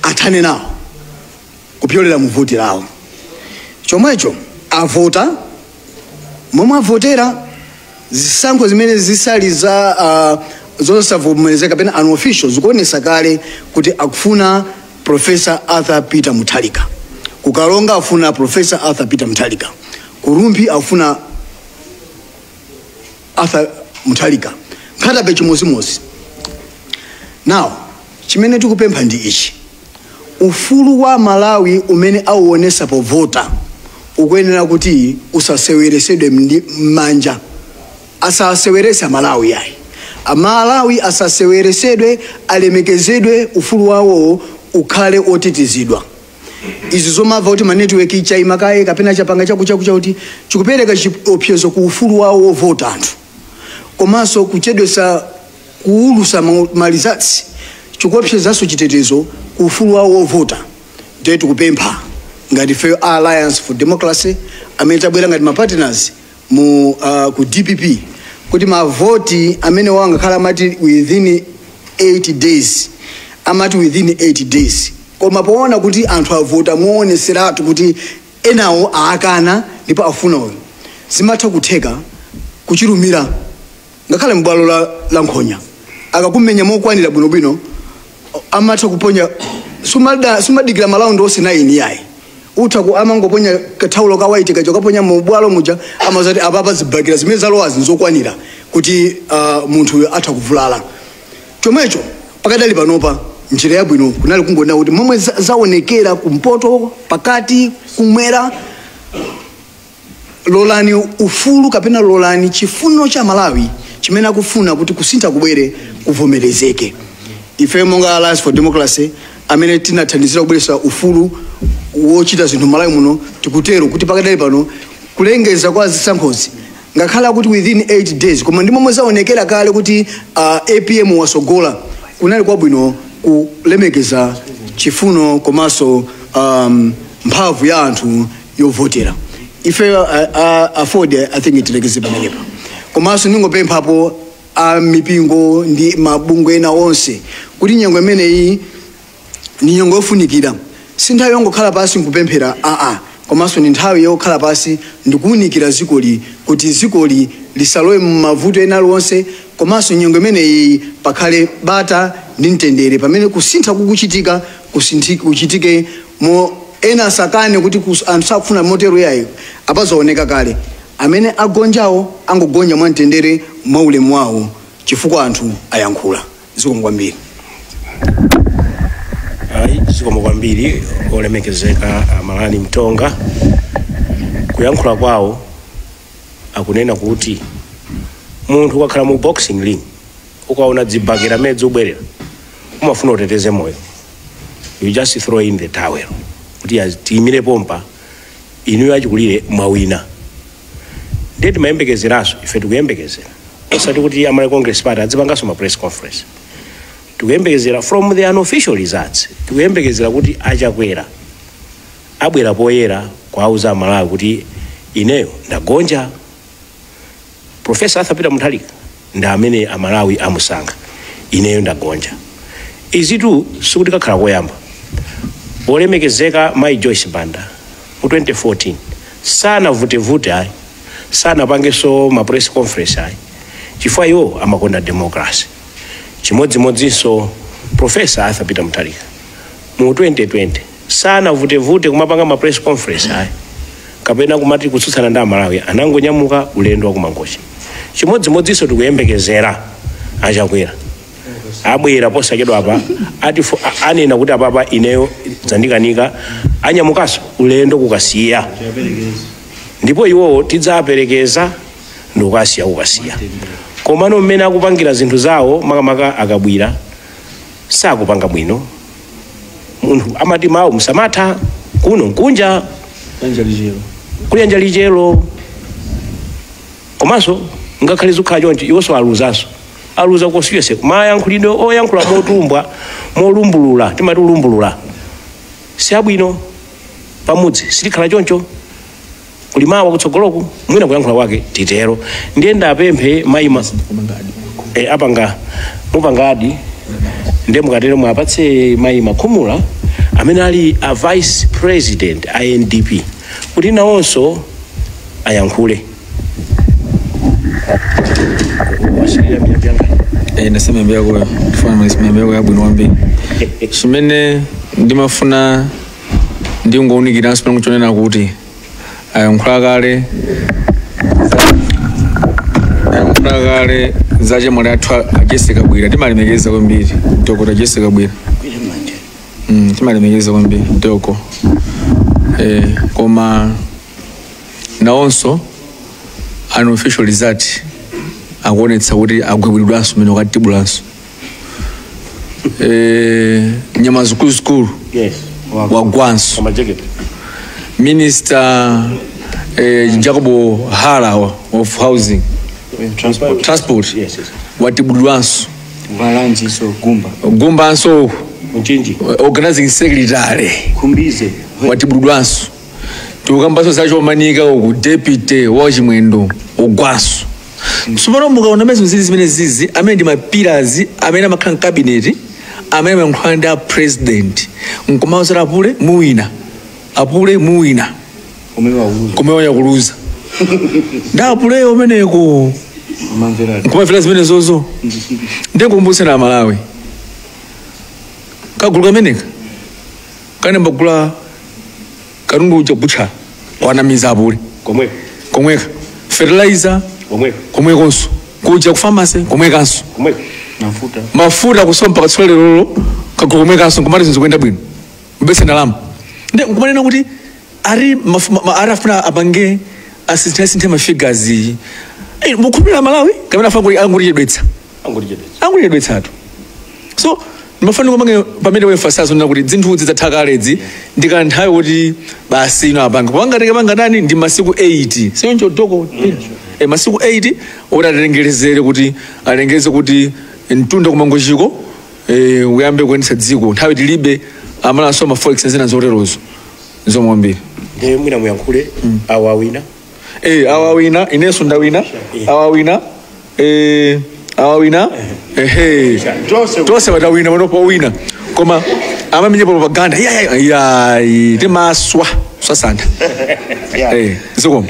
athane nawo kupyolera muvoti lawo chomwecho avota momwe avotera zisankho zimene zisali za zosavomerezeka kapena unofficial zikuonesa kale kuti akufuna Professor Arthur Peter Mutharika kukalonga afuna Professor Arthur Peter Mutharika kurumpi afuna Arthur Mutharika nkhatabe chimozimozi now chimene tikupempha ndi ichi ufulu wa Malawi umene auonesa povota ukuyenera kuti usaseweresedwe m'manja asasewerese Malawi yayi Amalawi asaseweresedwe alemekezedwe ufulu wawo ukhale otetezedwa izi zomava kuti ma network ichaima kaye kapena chapanga chakucha kuti chikupereka chiopsezo ku ufulu wawo wovota anthu komanso kuchedwesa kuulusa malizatsi chikuopsezaso chitetezo ku ufulu wawo wovota ndiye tikupempha ngati Fair Alliance for Democracy amene tabwera ngati ma partners mu ku DPP kuti mavoti amene wangakhala amati within 8 days amati within 8 days koma poona kuti anthu avota muoneseratu kuti enawo aakana ndipo afuna uyo zimatha kutheka kuchilumira ngakhale mbwalo la nkhonya akakumenya mokwanira bwinobwino amatha kuponya sumadikira malaundi onse 9 yayi utha ku amangoponya kathaulo ka white kacho kaponya mu bwalo muja amazati apapa zibakira zimene zalowazi nzokwanira kuti munthu atha kuvulala chomwecho pakadali panopa njira yabwino kunali kungona kuti momwe zaonekera kumpoto pakati kumwera lolani ufulu kapena lolani chifuno cha Malawi chimene akufuna kuti kusintha kubwere kuvomerezeke. Ife monga Alliance for Democracy amene tinathandizira kubweretsa ufulu wochita zinthu Malawi muno tikutero kuti pakadali pano kulengeza kwa zisankhozi ngakhala kuti within 8 days koma ndi momwe zaonekera kale kuti APM wasogola kunali kwabwino kulemekeza chifuno komanso mphamvu ya anthu yovotera. Ife afford I think itilekeze pamenepa komanso ningopemphapo mipingo ndi mabungwe ena onse kuti nyengo imeneyi ni nyengo yofunikira, si nthawi yongokhala pasi nkupemphera komanso ni nthawi yokhala pasi ndikuunikira zikoli kuti zikoli lisalowe m'mavuto ena aliwonse, komanso nyengo imeneyi pakhale bata ndi mtendere pamene kusintha kukuchitika kuchitike mo ena asakane kuti anthu sakufuna motero yayo apazaoneka kale amene agonjawo angogonja mwa mtendere mwa ulemu wawo chifukwa anthu ayankhula. Zikomo kwambiri. Zikomo kwambiri olemekezeka Malani Mtonga. Kuyankhula kwawo akunena kuti munthu wakhala mu boxing ring ukaona dzibakera medzi ubwerera umafuna uteteze moyo, you just throw in the towel kuti tiyimire pompa inu achikulire mwawina. Ndeti mayembekezeraso ife tikuyembekezera osati kuti Malawi Congress Party adzipanganso ma press conference, tikuyembekezera from the unofficial results, tikuyembekezera kuti achakwera abwera poyera kwauza Malawi kuti ineyo ndagonja Professor Arthur Peter Mutharika nda amene Amalawi amusankha, ineyo ndagonja. Izitu sikuti kakhala koyamba. Olemekezeka Mai Joyce Banda mu 2014 sana vute ayi, sana pangeso ma press conference ayi, chifukwa iwo amakonda democracy. Chimodzimodzinso Professor Arthur Peter Mutharika mu 2020 sana vute kumapanga ma press conference ayi, kapena kumati kutsutsana ndi Amalawi, anangonyamuka ulendo wa kumangochi. Chimodzimodzinso tikuyembekezera achakwera abwera posachedwa apa ati anena kuti apapa ineyo dzandikanika anyamukaso ulendo kukasiya, ndipo iwo tidzaperekeza ndikukasiya kukasiya. Komano mmene akupangira zinthu zawo makamaka akabwira sakupanga bwino. Munthu amati mawu msamatha kuno nkunja kulyanja lijelo, komanso ngakhale zikhala chonchi iwonso aluza kosiyese mayankhulidwe oyankhula motumbwa molumbulula, timati ulumbulula si abwino pamudzi silikhala choncho kulimawa kutsogoloku mwina kuyankhula kwake titero. Ndiye ndapemphe maima apanga mupangadi ndiye mukatero mwapatse maima Khumula amene ali a vice president a NDP kuti nawonso ayankhule. Nasema mbia kwa tufana mbia kwa bwino wambi chimene ndimafuna ndingounikira asipana kuchonena kuti ayankhula kale zache mwali athu Jessica Bwira timalemekeza kwambiri toko ta Jessica Bwira timalemekeza kwambiri toko koma nawonso unofficial result akuonetsa kuti agwebwidwanso mene wakatibulanso nyama zikuluzikulu wagwanso Minister Jacobo Hala of Housing Transport watibudwanso gumbanso organizing secretary watibudwanso tukambaso zacho manika uku deputy wachimwendo ogwanso. Sumano mukaona mezo zimene zizi amene ndi mapillars amene amakhala cabinet amene amayankhula president nkomausera apule muwina kumewa yakuluza ndapule umeneko nkumamvera zimene zozo ndikumbutse na Malawi kagulu kameneka kanemba kugula katundu uja butcha wanamiza apule komweka fertilizer komwekonso kuja ku pharmacy komwekanso mafuta kusompa katsole lolo kagulu komwekanso kumati zinzokwenda bwino mbese ndalama ndi nkumanena kuti ari afuna apange assistance ma figures mukhulupirira Malawi kapena afa kuti angutichedwetsa angutichedwetsatu. So mafaniko mange pamene weemphasize na kuti zinthu zidzatha kalezi ndikanthawi kuti basi ino apanga pangateke pangatani ndi masiku 80 siyoncho doko masiku 80 oti atengerezere kuti alengeze kuti mtunda kumangochiko uyambe kuyendetsa dziko nthawi tilibe amalanso maforex zina zoterozo zomwambiri mwina muyankhule awawina awawina inenso ndawina awawina tose watawina manopo wina koma amamenye propaganda timaswa swasanda zikomo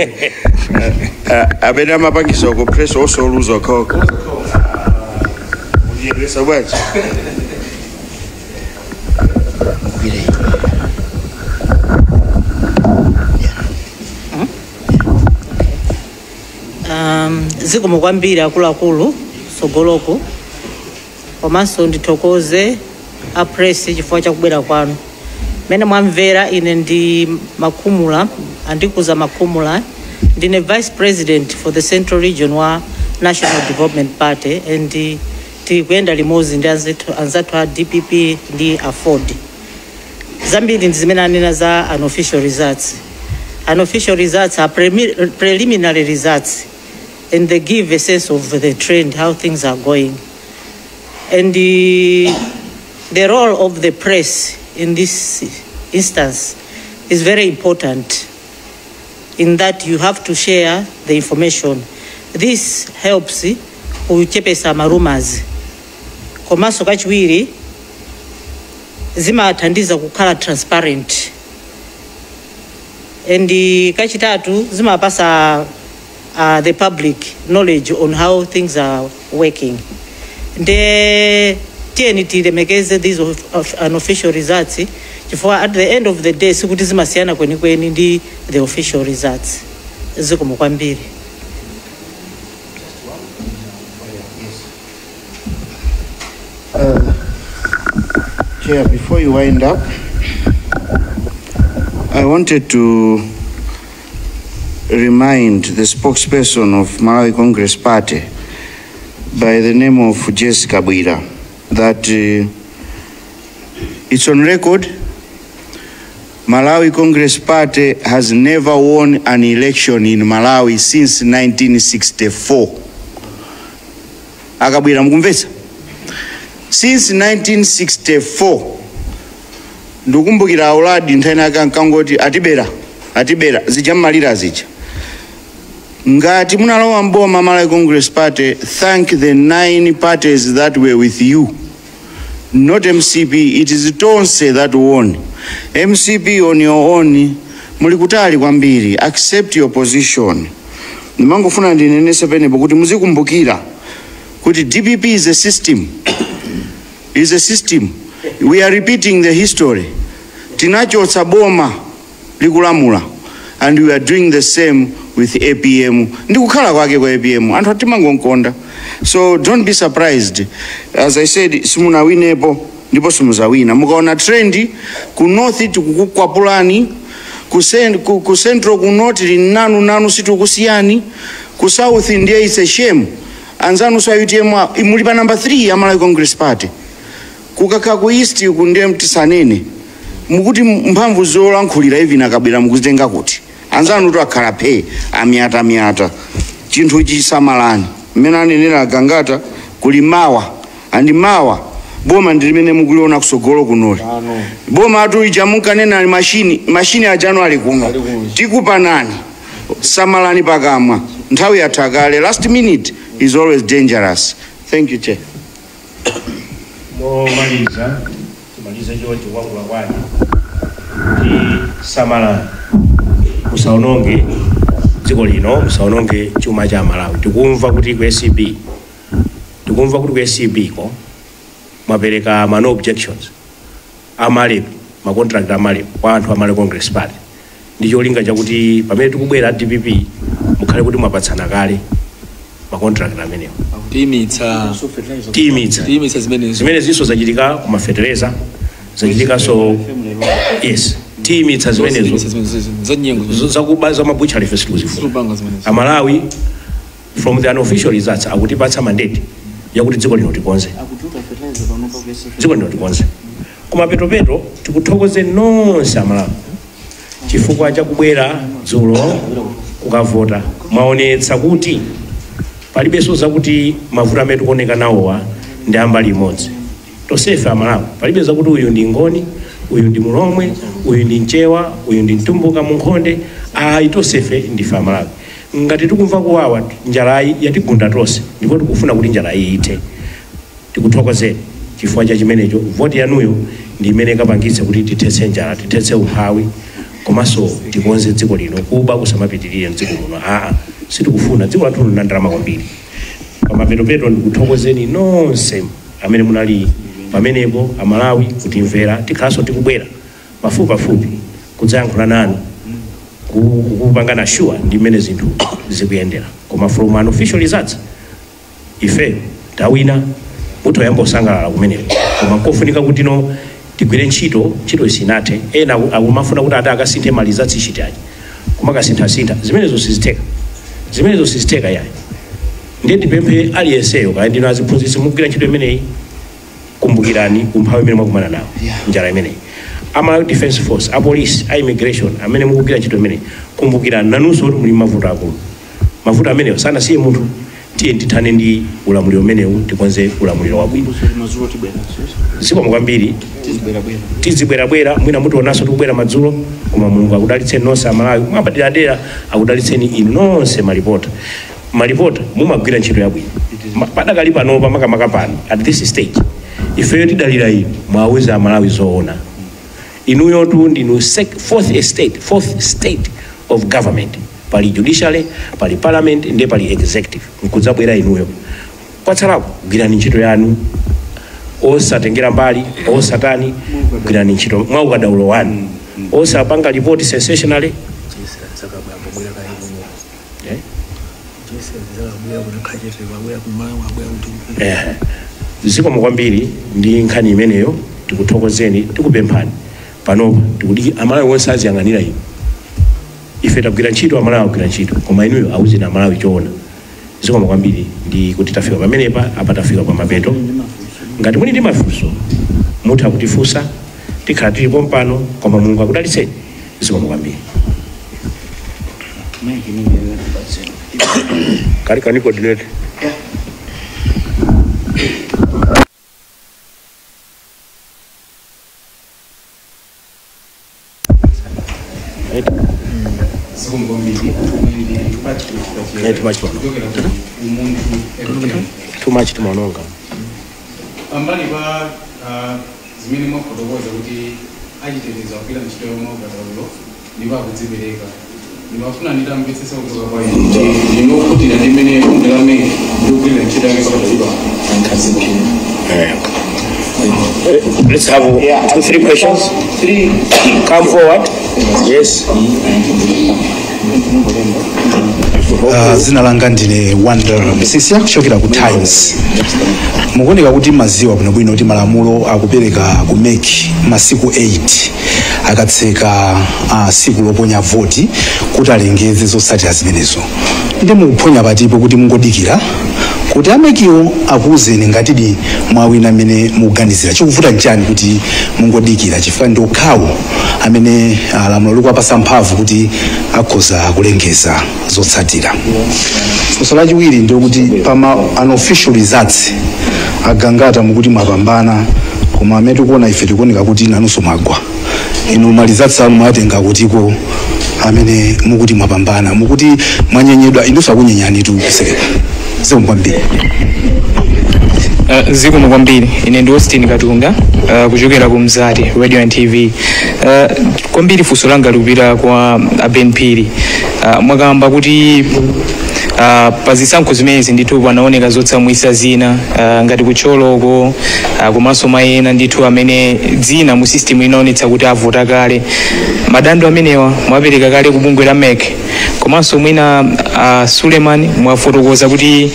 abena amapangiso ku press also lose okoko so what zikomo kwambiri akuluakulu sogoloko komanso ndithokoze a press chifukwa chakubwera kwanu. Mene mwamvera ine ndi Makhumula andikuza Makhumula ndine vice president for the central region wa National Development Party and tikuyenda limodzi ndi anzathu a DPP ndi Afford. Zambiri ndizimene anena za unofficial results. Unofficial results are preliminary results and they give a sense of the trend, how things are going. And the role of the press in this instance is very important in that you have to share the information. This helps kuchepesa rumors. Komanso kachiwiri zimathandiza kukhala transparent. And kachitatu zimapasa the public knowledge on how things are working. The TNT lemekeze these unofficial results for at the end of the day sikuti zimasiyana kweni ndi the official results. Zikomo kwambiri. Chair, before you wind up, I wanted to remind the spokesperson of Malawi Congress Party by the name of Jessica Bwira that it's on record Malawi Congress Party has never won an election in Malawi since 1964. Akabwira mukumvesa? Since 1964 ndukumbukira auladi nthena kankangoti atibera zijamalira zija ngati munalowa mboma Malawi Congress Party, thank the 9 parties that were with you, not MCP. It is Tonse that won. MCP on your own mulikutali kwambiri. Accept your position. Nimangofuna ndinenese penepo kuti muzikumbukira kuti DPP is a system. Is a system. We are repeating the history. Tinachotsa boma likulamula, and we are doing the same with APM. Ndikukhala kwake kwa APM anthu atimangonkonda. So don't be surprised. As I said, simuna winepo ndipo simuzawina. Mukaona trendi ku north tikukwapulani, ku central ku north nanu situkusiyani, ku south ndiye it's a shame. Anzanu sa UTM imuli pa number 3 ya Malawi Congress Party. Kukaka ku east ku ndiye mtisanene. Mukuti mphamvu zolankhulira hivi nakabwera mukuzitenga kuti. Anzanu to akhala phe amyata chinthu chisamalani. Mmene anenera gangata kulimawa andi mawa boma ndilimene mukuliona kusogolo kunoli. Boma atu ichamunkanena mashini a January kuno. Tikupa nani? Samalani pakamwa. Nthawi yathakale. Last minute is always dangerous. Thank you, Chair. Tumaliza George wakula kwani samala musaononge dziko lino, musaononge chuma cha Malawi. Tikumva kuti ku SCB ko mapereka no objections amale ma contract amale kwa anthu amale Congress Party. Ndicho linga chakuti pamene tikubwera DPP mukhale kuti mwapatsana kale ma contract amenewo. Timitsa zimene ziso zachitika ku mafetereza zachitika so yes timitsa zimenezo zakubaza mabucha reference kuzifu Amalawi from the unofficial results akutipatsa mandate yakuti dziko lino tikonze, dziko lino tikonze. Koma petopeto tikuthokoze nonse Amalawi chifukwa chakubwera dzulo kukavota, mwaonetsa kuti palibenso zakuti mavuto amene tikuoneka nawowa ndi ambali imodzi. Tonsefe Amalawi palibe zakuti uyu ndi Ngoni, uyu ndi Mulomwe, uyu ndi Mchewa, uyu ndi Mtumbuka Munkhonde. Tonsefe ndife Amalawi. Ngati tikumva kuwawa njalayi yatigunda tonse ndipo tikufuna kuti njalayi ite, tikuthokozeni chifukwa cha chimenecho. Voti yanuyo ndi imene ikapangitse kuti tithetse njala, tithetse umphawi, komanso tikonze dziko lino, kuba kusamapitirire mdziko muno. Sitikufuna dziko lathu lina ndalama kwambiri. Pamapetopeto ndikuthokozeni nonse amene munali pamenepo Amalawi kutimvera, tikhalanso tikubwera pafupi kudzayankhula nanu kupangana sure ndi mmene zinthu zikuyendera. Koma from unofficial results ife tawina, mutoyamba kusangalala kumeneko, koma kofunika kuti no tigwire ntchito isinathe. Ena akumafuna kuti akasinthe mali zatsi chitachi, koma kasintha zimenezo siziteka yayi. Ndiye tipemphe aliyenseyo kaya ndino aziphunzitsi mugwira ntchito imeneyi, kumbukirani umphawi imene mwakumana nawo, njala imeneyi. Ama defense force, police, immigration amene mukugwira ntchito imeneyi, kumbukirani nanunso kuti muli mavuto akulu. Mavuto ameneyo sanasiye munthu, tiye tithane ndi ulamuliro umenewu, tikonze ulamuliro wabwino. Zikomo kwambiri, tizibwerabwera mwina mutionanso tikubwera madzulo, koma Mulungu akudalitseni nonse Amalawi, mwapaderadera akudalitseni inu nonse malipota mumagwira ntchito yabwino. Padakali panopa makamaka pano at this stage ifeyo tidalira inu mwaweza Amalawi zoona. Inuyo tu ndinu fourth state of government, pali judiciary, pali parliament, ndi pali executive. Nkudzabwera inuyo kwatsalapo gwirani ntchito yanu, osatengera mbali, osatani, gwirani ntchito mwa ukadaulo wanu, osapanga report sensationally. Zikomo kwambiri ndi nkhani imeneyo, tikuthokozeni, tikupemphani panopa tikuti Amalawi wonse aziyang'anira inu. Ife tagwira ntchito, Amalawi agwira ntchito, koma inuyo awuzeni Amalawi choona. Zikomo kwambiri ndi kuti tafika pamenepa, apa tafika pa mapeto. Ngati muli ndi mafunso mutha kutifunsa, tikhala tilipo mpano, koma Mulungu akudalitseni. Zikomo kwambiri. Can you coordinate? Too much tumanonga. Ambali ba zimene mwafotokoza kuti achiteteza kupita ntchito yomwe ukadaulo ndipo akudzipereka. Ndimafuna nditamvetsetsa kutoka kwa ine. Ndinokutira ndimene undiramene ndikugwirira ntchito yake ukadaulo. Let's have 2-3 questions. Come forward. Yes. Zina langa ndine Wonder Msisia kuchokera ku Times. Mukuoneka kuti maziwa bwinobwino kuti malamulo akupereka kumeki masiku 8 akatseka siku loponya voti kuti alengeze zotsatira zimenezo. Ndi mukuponya patipo kuti mungodikira kuti amekiwo akuuzeni ngatidi mwawina amene mukuganizira. Chikuvuta nchani kuti mungodikira chifukwa ndi okhawo amene lamulo likuwapasa mphamvu kuti akhoza kulengeza zotsatira. Funso lachiwiri ndi kuti pama unofficial results agangata mukuti mwapambana, koma amene tikuona ife tikuoneka kuti nanunso mwagwa. Inu malizatsa anu mwatenga kutiko amene mukuti mwapambana, mukuti mwanyenyedwa, inunso akunyenyani tu kusereka. Zikomo kwambiri. Zikomo kwambiri. Ine ndi Austin Katunga kuchokera ku Mzati Radio and TV. Kwambiri funso langa lupita kwa Ben Phiri. Mwakamba kuti pa zisankho zimenezi ndithu panaoneka zotsamwisa zina ngati kucholoko komanso mayena ndithu amene dzina mu system inaonetsa kuti avota kale. Madandaulo amenewa mwapereka kale ku bungwe la MEC, komanso mwina Suleiman mwafotokoza kuti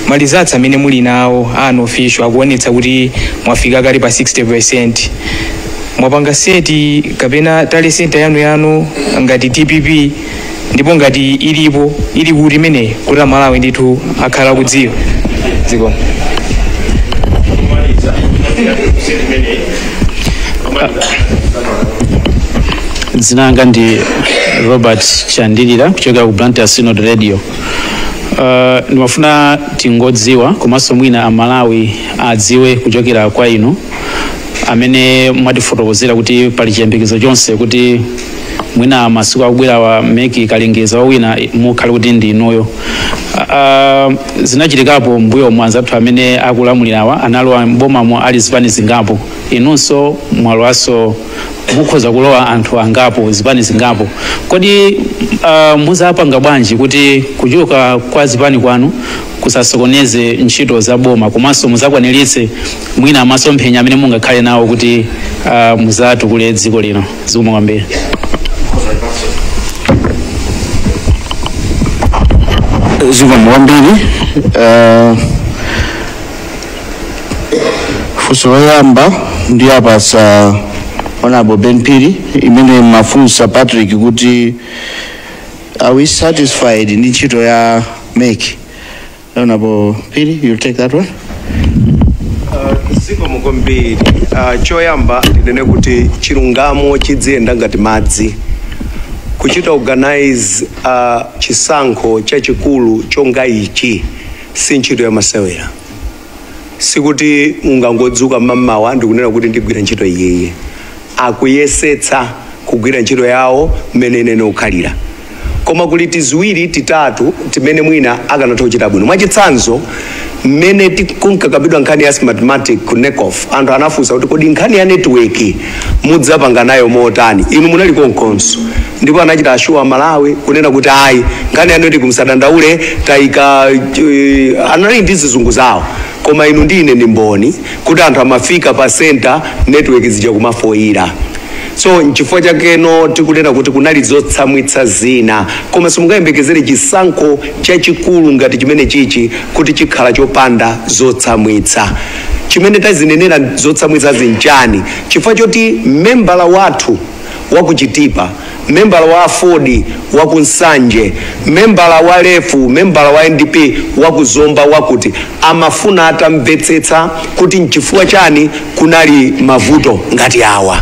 malizatsa amene muli nawo unofficial akuonetsa kuti mwafika kale pa 60%. Mwapanga seti kapena tale center yanu ngati DPP ndipo ngati ilipo ili kuti imene kuti Amalawi ndithu akhala kudziwa ziko dzina langa ndi Robert Chandilira kuchokera ku Blantyre Synod Radio. Ndimafuna tingodziwa komanso mwina Amalawi adziwe kuchokera kwa inu amene mwatifotokozera kuti pali chiyembekezo chonse kuti mwina masiku akubwera wa meki kalengeza wina mukhale kuti ndi inuyo. Zinachitikapo mbuyo mwanzathu amene akulamulirawa analowa mbomamo ali zipani zingapo, inunso mwalwaso mukhoza kulowa anthu angapo zipani zingapo. Kodi muzapanga bwanji kuti kuchoka kwa zipani kwanu kusasokoneze ntchito za boma komanso muzakwaniritse mwina masomphenya amene mungakhale nawo kuti muzatukule dziko lino? Zikomo kwambiri. Zikomo kwambiri. Funso loyamba ndi apasa Honorable Ben Piri imene mafunsa Patrick kuti are we satisfied ndi ntchito ya MEC? Honorable Piri, you'll take that one. Zikomo kwambiri. Choyamba ndinene kuti chilungamo chidziyenda ngati madzi. Kuchita organize chisankho chachikulu chonga ichi si ntchito ya masewera. Sikuti ungangodzuka mamawa ndikunena kuti ndigwira ntchito iyiyi. Akuyesetsa kugwira ntchito yawo mmene ine ukhalira. Koma kuli tiziwiri titatu timene mwina akanatha kuchita bwino. Mwachitsanzo mmene tikunkakabidwa nkhani ya Smartmatic ku NECOF, anthu anafunsa kuti kodi nkhani ya network mudzapanga nayo motani? Inu munali konkonso. Ndipo anachita ashuwa Malawi kunena kuti ayi nkhani ya network musadandaule tayika anali ndi zizungu zawo. Koma inu ndine ndi mboni kuti anthu amafika pa center network zija kumafoira. So nchifukwa chakeno tikunena kuti kunali zotsamwitsa zina, koma simungayembekezere chisankho chachikulu ngati chimene chichi kuti chikhala chopanda zotsamwitsa. Chimene tazinenera zotsamwitsa zinchani chifukwa choti membala wathu wakuchitipa, membala wa Afodi wakunsanje, membala wa Lefu, membala wa NDP wakuzomba wakuti amafuna atamvetsetsa kuti nchifukwa chani kunali mavuto ngati awa.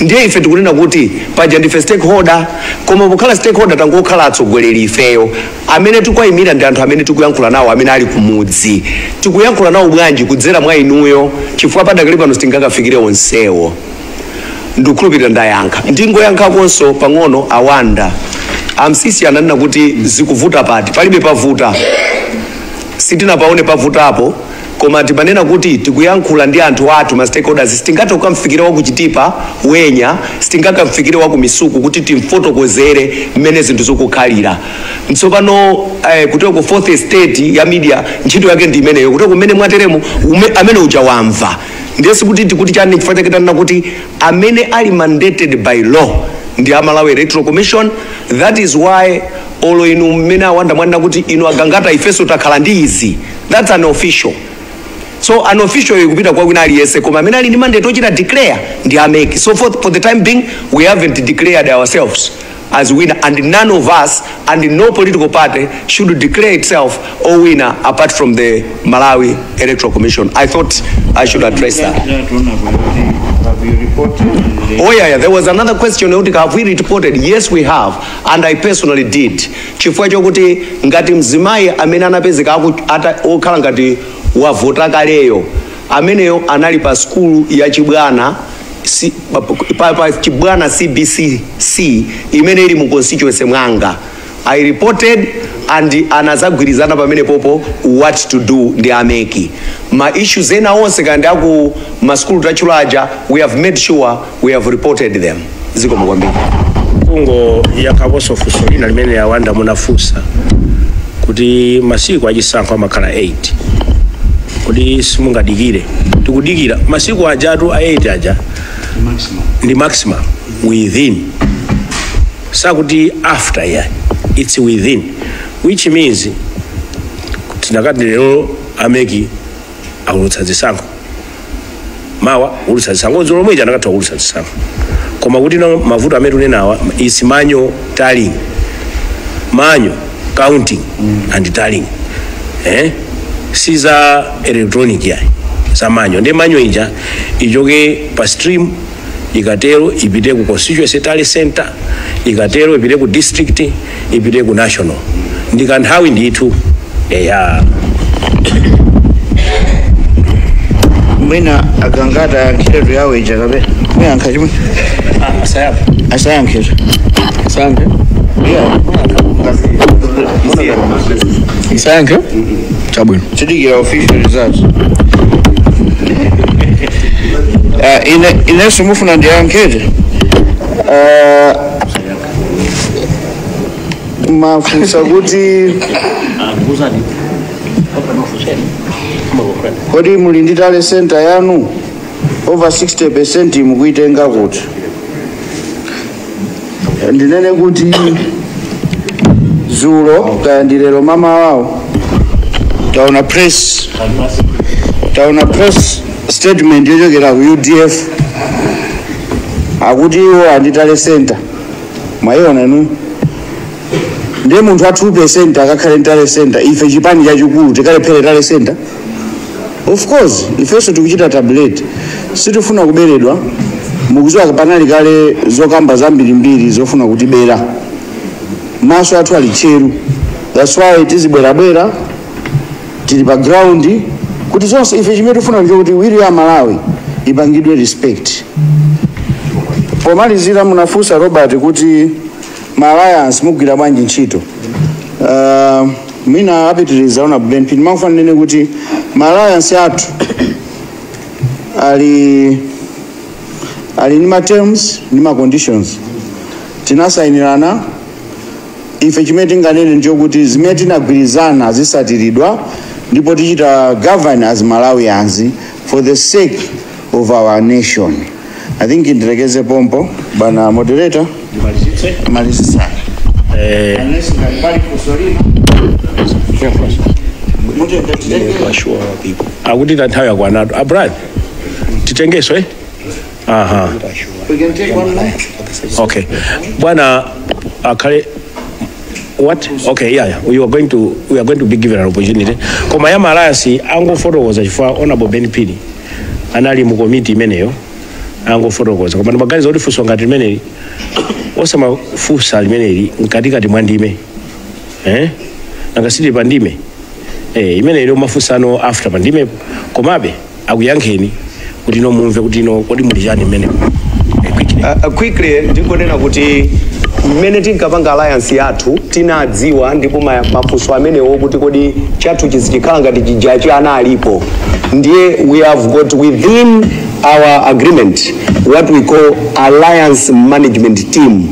Ndiye ife tikunena kuti paja ndife stakeholder, koma kukhala stakeholder tangokhala atsogoleri ifeyo amene tikuwayimira ndi anthu amene tikuyankhula nawo amene ali kumudzi. Tikuyankhula nawo bwanji kudzera mwa inuyo chifukwa padakali pano sitingakafikire onsewo. Ndikukhulupirira ndayankha. Ndingoyankhakonso pang'ono awanda. Amsisi ananena kuti zikuvuta pati, palibe pavuta. Sitinapaone pavutapo, koma timanena kuti tikuyankhula ndi anthu athu ma stakeholders sitingati ukamfikire wakuchitipa wenya, sitingakamfikire wakumisuku kuti timfotokozere mmene zinthu zikukhalira. Tsopano kutoko ku fourth estate ya media ntchito yake ndi imeneyo kutoko kumene mwateremo amene uja wamva. Ndiye sikuti tikuti chani chifukwa chake tanena kuti amene ali mandated by law ndi Malawi Electoral Commission. That is why olo inu mmene awanda mwanena kuti inu agangata ifeso takhala ndi izi. That's an official. So an official yikupita kwa wina aliyese koma amene ali ndi mandate ochita declare ndi ameki. So for the time being we haven't declared ourselves as winner, and none of us and no political party should declare itself a winner apart from the Malawi Electoral Commission. I thought I should address that. Have you reported? Oh yeah, there was another question. Have we reported? Yes, we have, and I personally did. Chifukwa chokuti ngati mzimayi amene anapezeka ata okhala ngati wavota kaleyo ameneyo anali pa skulu ya Chibwana pa Chibwana CBCC imene ili mu constituency mwanga. I reported and anazagwirizana pamene popo what to do ndi ameki. Ma issues ena onse kandi aku maskulu tachulaja we have made sure we have reported them. Zikomo kwambiri. Fungo yakaboso fusolina limene yawanda munafusa kuti masiku ajisankho amakhala 8 kuti simungadikire tikudikira masiku ajatu a 8 aja ndi maximum within sakuti after ya it's within, which means tinakati lero ameki aulutsa zisankho mawa ulutsa zisankho zolo mweja nakati ulutsa zisankho koma kuti no mavuto amene tunenawa is manual tallying manual counting and tallying siza electronic ya za manual ndi manual ija ijoge pa stream ikatero ipite ku constituency tally center ikatero ipite ku district ipite ku national ndikanthawi ndithu ya mwina agangata ankheto yawo ija kabe muyankha chimwe asayankhira Sayanke? Sayanke? Chabwino. Tidikira official results. Ineso mufuna ndiyankhete. Mafunsa kuti kodi muli ndi tally center yanu over 60% mukuitenga kuti ndinene kuti zulo kaya ndilero mama wawo taona press statement yochokera ku UDF akuti iwo andi tally center mwayiona inu ndiye munthu wa 2% akakhale tally center ife chipani chachikulu tikalephere tally center. Of course ifenso tikuchita tablet sitifuna kuberedwa mukuziwa kapanali kale zokamba zambirimbiri zofuna kutibera maso athu ali cheru. That's why tizibwerabwera tili pa ground kuti zonse ife chimene tifuna njo kuti wili ya Malawi ipangidwe respect. Pomalizira munafunsa Robert kuti ma alliance mugwira bwanji ntchito. Mina apitiriza ona BNP mafuna nene kuti ma alliance athu ali ni ma terms ni ma conditions tinasainirana ife chimene tinganene njo kuti zimene tinagwirizana zisatiridwa ndipo tichita govern as Malawians for the sake of our nation. I think ndirekeze pompo bana moderator malizisa akuti nthawi yakwanatu abrad titengeswe we can take one line. Okay bwana akhale what okay yeah we are going to be given an opportunity koma ya alliance angofotokoza chifukwa honorable BNP anali mu committee imeneyo angofotokoza koma ndimaganiza kuti funso ngati limeneli osamafunsa limeneli mkatikati mwa ndime nangasili pa ndime imeneli mafunsano after pa ndime komabe akuyankheni kuti mumve kuti kodi muli chani imeneyo quickly ndikonena kuti mmene tinkapanga alliance yathu tinadziwa ndipo mafunso amenewo kuti kodi chathu chizikhala ngati chijachi ana alipo ndiye we have got within our agreement what we call alliance management team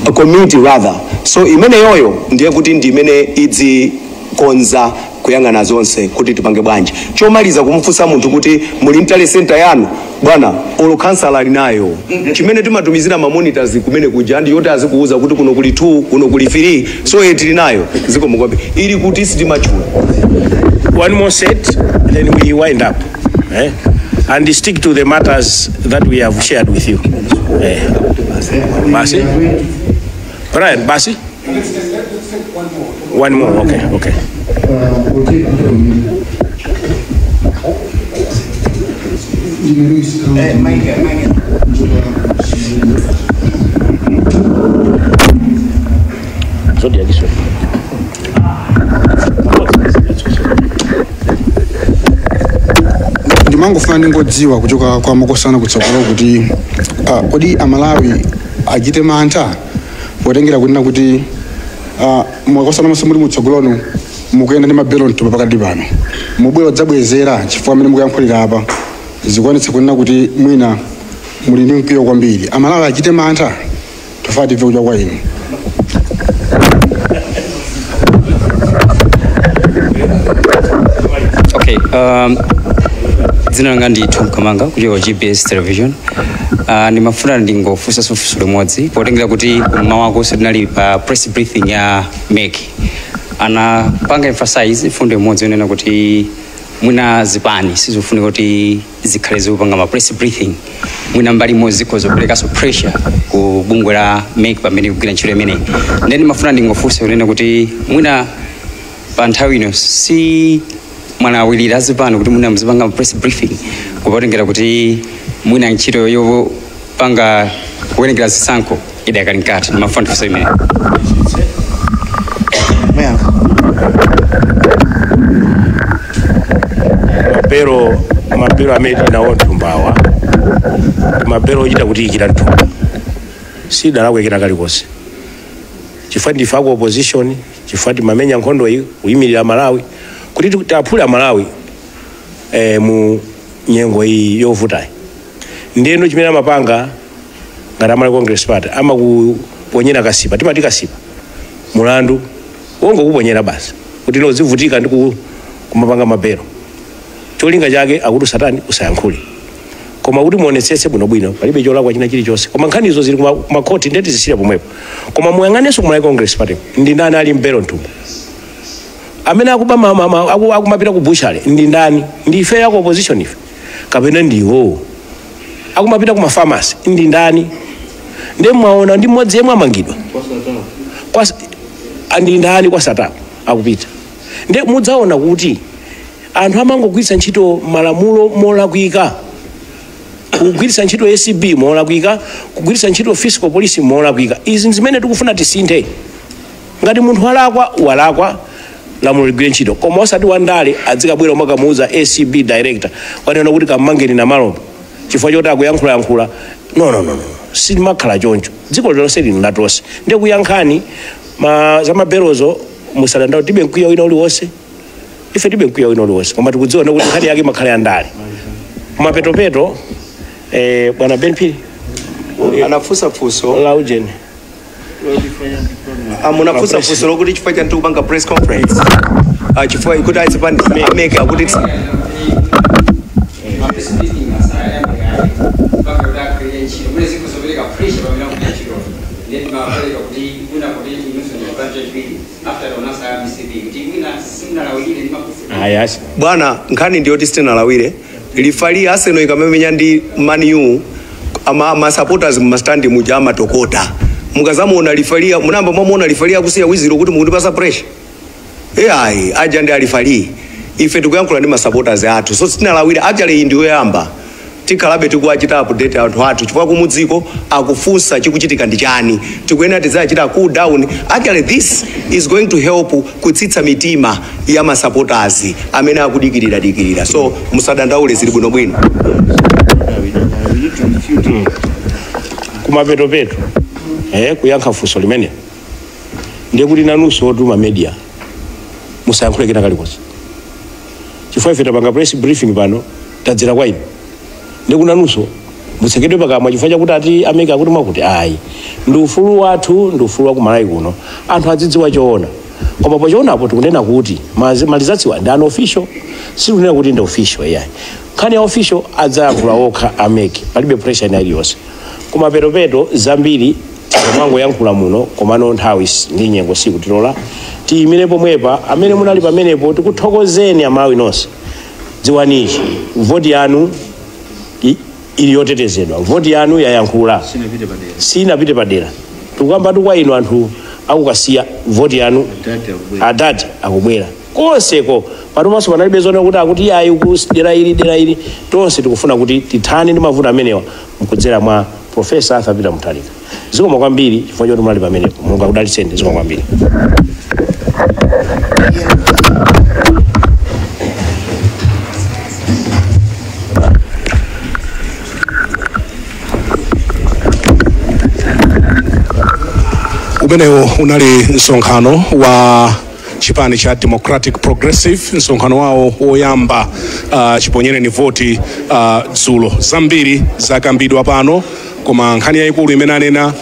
a committee rather. So imene yoyo ndiye kuti ndi imene idzikonza kuyang'ana zonse kuti tipange bwanji. Chomaliza kumfunsa munthu kuti muli tally center yanu bwana olo council ali nayo chimene timatumizira ma monitors kumene kuja ndi yoti azikuuza kuti kuno kuli 2 kuno kuli 3 so tili nayo ziko mukobe ili kuti sitimachula. One more set then we wind up and stick to the matters that we have shared with you. Basi Brian Basi one more okay ndimangofuna ndingodziwa kuchoka kwa makosana kutsogolo kuti kodi amalawi achite mantha potengera kunena kuti makosana monse muli mutsogolono mukuyenda ndi mabelon topa pakati pano mubwera dzabwezera chifukwa amene mukuyankhulira apa zikuonetsa kunena kuti mwina muli ndi mkwiyo kwambiri. Amalawi achite mantha tofauti timve kuchoka kwa inu. Okay, dzina langa ndithu Mkamanga kuchoka GPS television. Nimafuna ndingofunsa funso limodzi potengera kuti mmawa wako tinali pa press briefing ya MEC. Anapanga emphasize fundo imodzi yonena kuti mwina zipani sizofunika kuti zikhale zikupanga ma press briefing mwina mbali imodzi zikhozoperekaso pressure ku bungwe la MEC pamene kugwira ntchito imeneyi. Then mafuna ndingofunsa kunena kuti mwina pa nthawi ino si mwanawirira azipani kuti mwina muzipanga ma press briefing kupatengera kuti mwina ntchito yopanga kuwerengera zisankho idakali nkati. Ndimafuna ndifunsa imeneyi. mapero amene nawo nthumbawa mapero ochita kutiyikira nthumba sidalakwekera kalikonse chifukwa ndife aku opposition chifukwa timamenya nkhondo iyi kuyimirira Malawi kuti taphula Malawi mu nyengo iyi yovutayi. Ndiyeno chimene amapanga ngati amali Congress Party amakuponyera kasipa timati kasipa mulandu wongokuponyera basi kuti nozivutika ndi kumapanga mapero cholinga chake akuti satani usayankhule koma kuti muonetsetse bwinobwino palibe cholakwa china chilichonse koma nkhanizo zili kumakhoti ndeti zisira pomwepo koma muyang'anenso kumalawi Congress Party ndi ndani ali mpero nthumba amene akumapita ku bushale ndi ndani ndi ife yako opposition ife kapena ndiwo akumapita ku mafamasi ndi ndani ndiye mwaona ndi mmodzi yemwe amangidwa ndi ndani kwa satani akupita ndiye mudzaona kuti anthu amangogwiritsa ntchito malamulo molakwika kugwiritsa ntchito ACB molakwika kugwiritsa ntchito fiscal policy molakwika. Izi zimene tikufuna tisinthe ngati munthu walakwa lamulo ligwire ntchito koma osati wandale adzikabwera umakamuuza ACB director wanena kuti kamangeni na malombo chifukwa choti akuyankhula no simakhala choncho dziko lonse lino latonse ndiye kuyankhani za maberozo musadandawo tibe mkwiya wina uliwonse ife tibe mkwiya wina uliwonse koma tikudziwa kuti nkhani yake makhale andale kumapetopeto bwana Benpiri anafusa fuso laujeni amunafusa fuso lokuti chifukwa cha kupanga press conference chifukwa ikuti azipandisa ameke akuti bwana nkhani ndiyoti sitinalawire lifali Arsenal ikamemenya ndi Man U ama supporters mu stand muja amatokota mukazamuona lifalia munamba mwamuona lifalia kusiya wiziro kuti mukundipasa pressure ayi aja ndi alifali ife tikuyankhula ndi ma supporters athu so sitinalawire actually ndiyo yamba tikalabe tikuachita update anthu athu chifukwa kumudziko akufunsa chikuchitika ndi chani tikuyena tidzachita cool down. Actually this is going to help kutsitsa mitima ya ma supporters amene akudikirira so musadandaule zili bwinobwino kumapetopeto kuyankha funso limene ndiye kuti nanunso otuma media musayankhule kena kalikonse chifukwa ife tapanga press briefing pano tadzera kwa inu ndiye kunanunso mutsekedwe pakamwa chifukwa chakuti ati ameke akuti mwakuti ayi ndi ufulu wathu ndi ufulu wa kumalawi kuno anthu adzidziwa choona koma pochoonapo tikunena kuti malizatsiwa ndi an official sikunena kuti ndi official yayi nkhani ya official adzayankhula okha ameke palibe pressure ina iliyonse kumapetopeto zambiri mwangoyankhula muno komano nthawi ndi nyengo sikutilola tiyimire pomwepa amene munali pamenepo tikuthokozeni amalawi nonse dziwanichi voti yanu ili yotetezedwa voti yanu yayankhula sinapite padera tikukamba tukwa inu anthu akukasiya voti yanu adati akubwera konseko patumaso panalibe zone kuti akuti ayi dera ili tonse tikufuna kuti tithane ndi mavuto amenewa mkudzera mwa Professor Arthur Peter Mutharika. Zikoma kwambiri chifukwa choti munali pamenepo mulungu akudalitseni zikoma kwambiri. Umenewo unali msonkhano wa chipani cha Democratic Progressive, msonkhano wao woyamba chiponyere ni voti dzulo zambiri zakambidwa pano koma nkhani yayikulu imene anena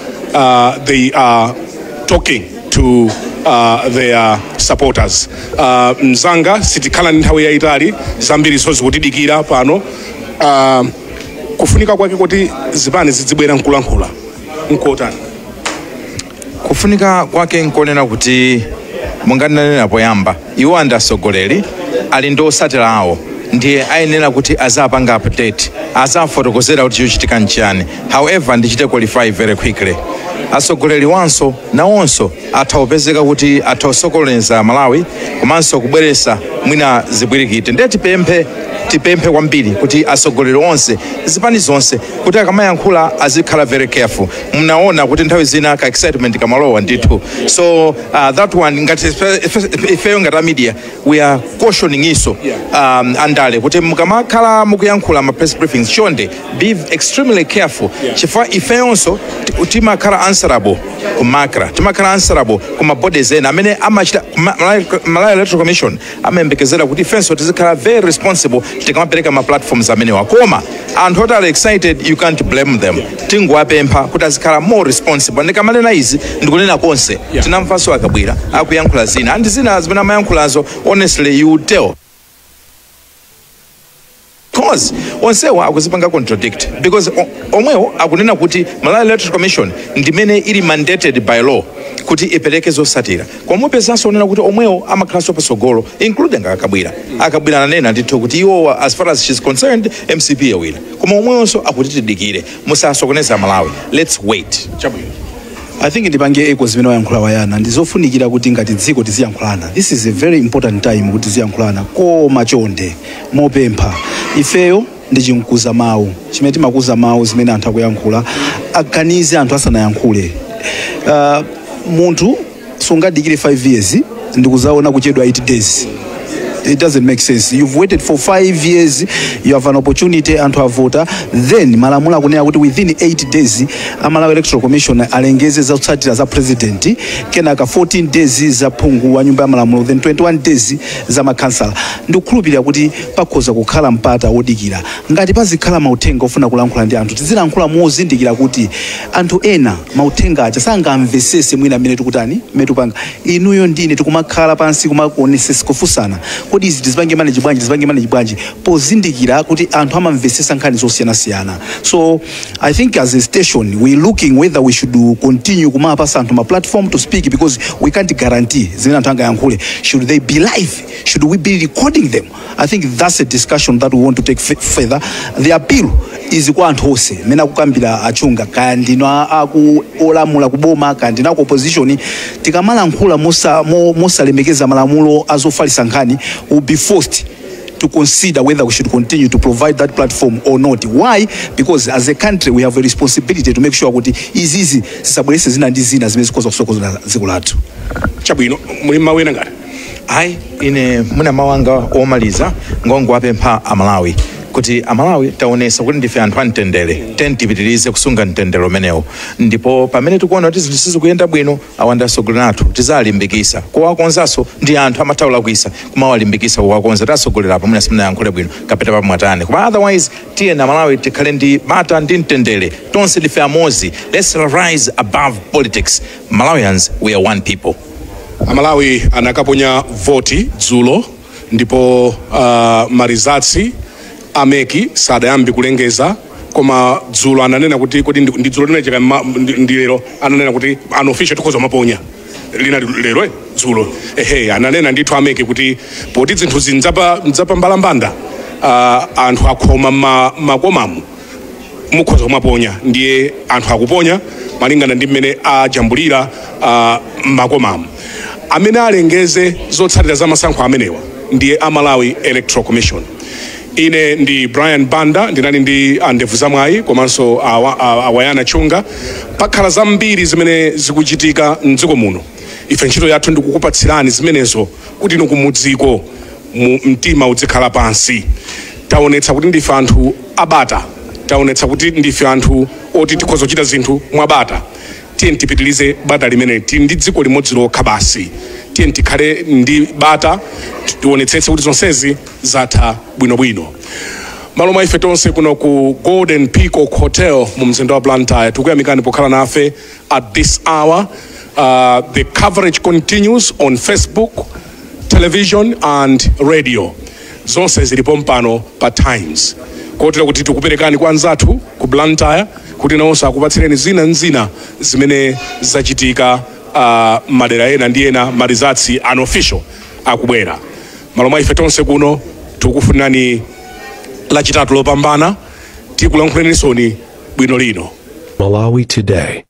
they are talking to their supporters. Mzanga sitikhala ndi nthawi yayitali zambiri zikutidikira pano kufunika kwake kuti zipani zidzibwera nkulankhula nkotani kufunika kwake nkonena kuti munganena poyamba iwo andasogoleri ali ndo osatira awo ndiye ayenera kuti azapanga update, azafotokozera kuti chochitika nchiyani. However, ndichite qualify very quickly. Atsogoleri wanso nawonso athaupezeka kuti athaosokoneza Malawi komanso kubweresa mwina zibwirikiti. Ndiye tipemphe kwambiri kuti atsogoleri onse zipani zonse kuti akamayankhula azikhala very careful. Mnaona kuti nthawi zina ka excitement kamalowa ndithu. So that one ngati ifeyo ngati media we are cautioning iso andale kuti mukamakhala mukuyankhula ma press briefings chonde be extremely careful. Chifukwa ifeyonso timakhala answerable kumakra, timakhala answerable kuma bodies ena amene amachita Malawi Electoral Commission amayembekezera kuti ifenso tizikhala very responsible tikamapereka ma platforms amenewa. Koma anthu oti ali excited you can't blame them. Tinguwapempha kuti azikhala more responsible. Ndikamanena izi ndikunena konse tinamvanso akabwira akuyankhula zina andi zina zimene amayankhulazo honestly you tell. Because onsewa akuzipanga contradict because omwewo akunena kuti Malawi Electoral Commission ndimene ili mandated by law kuti ipereke zosatira. Kwa mupezanso onena kuti omwewo amakhalanso pasogolo including akabwira nanena ndithu kuti iwo as far as she's concerned MCP yawina. Koma omwewonso akutitidikire musasokoneza Malawi. Let's wait. I think ndipange echo zimene wayankhula wayana ndizofunikira kuti ngati dziko tiziyankhulana. This is a very important time kuti tiziyankhulana koma chonde mopempha ifeyo ndichimkuza mawu chimene timakuza mawu zimene anthu akuyankhula aganize anthu asanayankhule. Munthu sungadikire 5 years ndikuzaona kuchedwa 8 days. It doesn't make sense. You've waited for 5 years, you have an opportunity and to vote. Then malamulo akunena kuti within 8 days Malawi Electoral Commission alengeze zotsatira za president, kenaka 14 days za phungu wa nyumba ya malamulo, then 21 days za makansala. Ndikukhulupirira kuti pakhoza kukhala mpata wodikira. Ngati pazikhala mauthenga ofuna kulankhula ndi anthu tizilankhula mozindikira kuti anthu ena mauthenga acha sangamvesese mwina amene tikutani metupanga inuyo ndine tikumakhala pansi kumakuonesesa kufusana kodi izi tizipange manage bwanji pozindikira kuti anthu amamvesesa nkhani zosiyana-siyana. So I think as a station we looking whether we should continue kumapasa anthu ma platform to speak because we can't guarantee zimene anthu angayankhule should they be live, should we be recording them. I think that's a discussion that we want to take further. The appeal is kwa anthu onse mena kukambira achunga kandi no akuolamula kuboma kandi na opposition tikamalankhula mosalemekeza malamulo azofalisa nkhani will be forced to consider whether we should continue to provide that platform or not. Why? Because as a country we have a responsibility to make sure kuti izizi sisabwelese zina ndi zina zimene zikoza kusokoza dziko lathu. Chabwino muli mawena ngati ayi ine muna mawanga omaliza ngongo apempha Amalawi kuti Amalawi taonesa kuti ndife anthu amtendere tipitirize kusunga mtendere umenewo ndipo pamene tikuona kuti zinthu sizikuyenda bwino awandasogolera athu tizalimbikisa kuwakonzaso ndi anthu amathaula kuisa kumawalimbikisa kuwakonza tasogolera pamene simunayankhule bwino kapeta pamwatane koma otherwise tiyena Malawi tikhale ndi bata ndi mtendere tonse ndife amozi. Let's rise above politics. Malawians, we are one people. Amalawi anakaponya voti dzulo ndipo marizatsi ameki sadayambi kulengeza koma dzulo ananena kuti kodi ndi dzulo linacheka ndi lero ananena kuti unofficial tikhoza maponya lina lero dzulo ananena ndithu ameki kuti poti zinthu zinzapa mbalambanda anthu akhoma makomamu mukhoza kumaponya ndiye anthu akuponya malingana ndi mmene ajambulira makomamu amene alengeze zotsatira za masankho amenewa ndiye Malawi Electoral Commission. Ine ndi Brian Banda ndinali ndi Andevu Zamwayi komanso awayana chunga pakhala zambiri zimene zikuchitika mdziko muno. Ife ntchito yathu ndikukupatsirani zimenezo kuti inu kumudziko mtima udzikhala pansi. Taonetsa kuti ndife anthu abata, taonetsa kuti ndife anthu oti tikhoza kuchita zinthu mwabata. Tiye tipitilize bata limene tili ndi dziko limodzi lokha basi. Tiye tikhale ndi bata tionetsetse kuti zonsezi zatha bwinobwino. Malo mwa ife tonse kuno ku Golden Peacock Hotel mu mzinda wa Blantyre tikuyamikani pokhala nafe at this hour. The coverage continues on Facebook, television and radio. Zonse zilipo mpano pa Times. Kotero kuti tikuperekani kwa anzathu ku Blantyre kuti nawonso akupatsireni zina nzina zimene zachitika madera ena ndi ena marizatsi unofficial akubwera. Malo mwa ife tonse kuno tikukufunirani lachitatu lopambana, tikulankhuleni bwino lino. Malawi Today.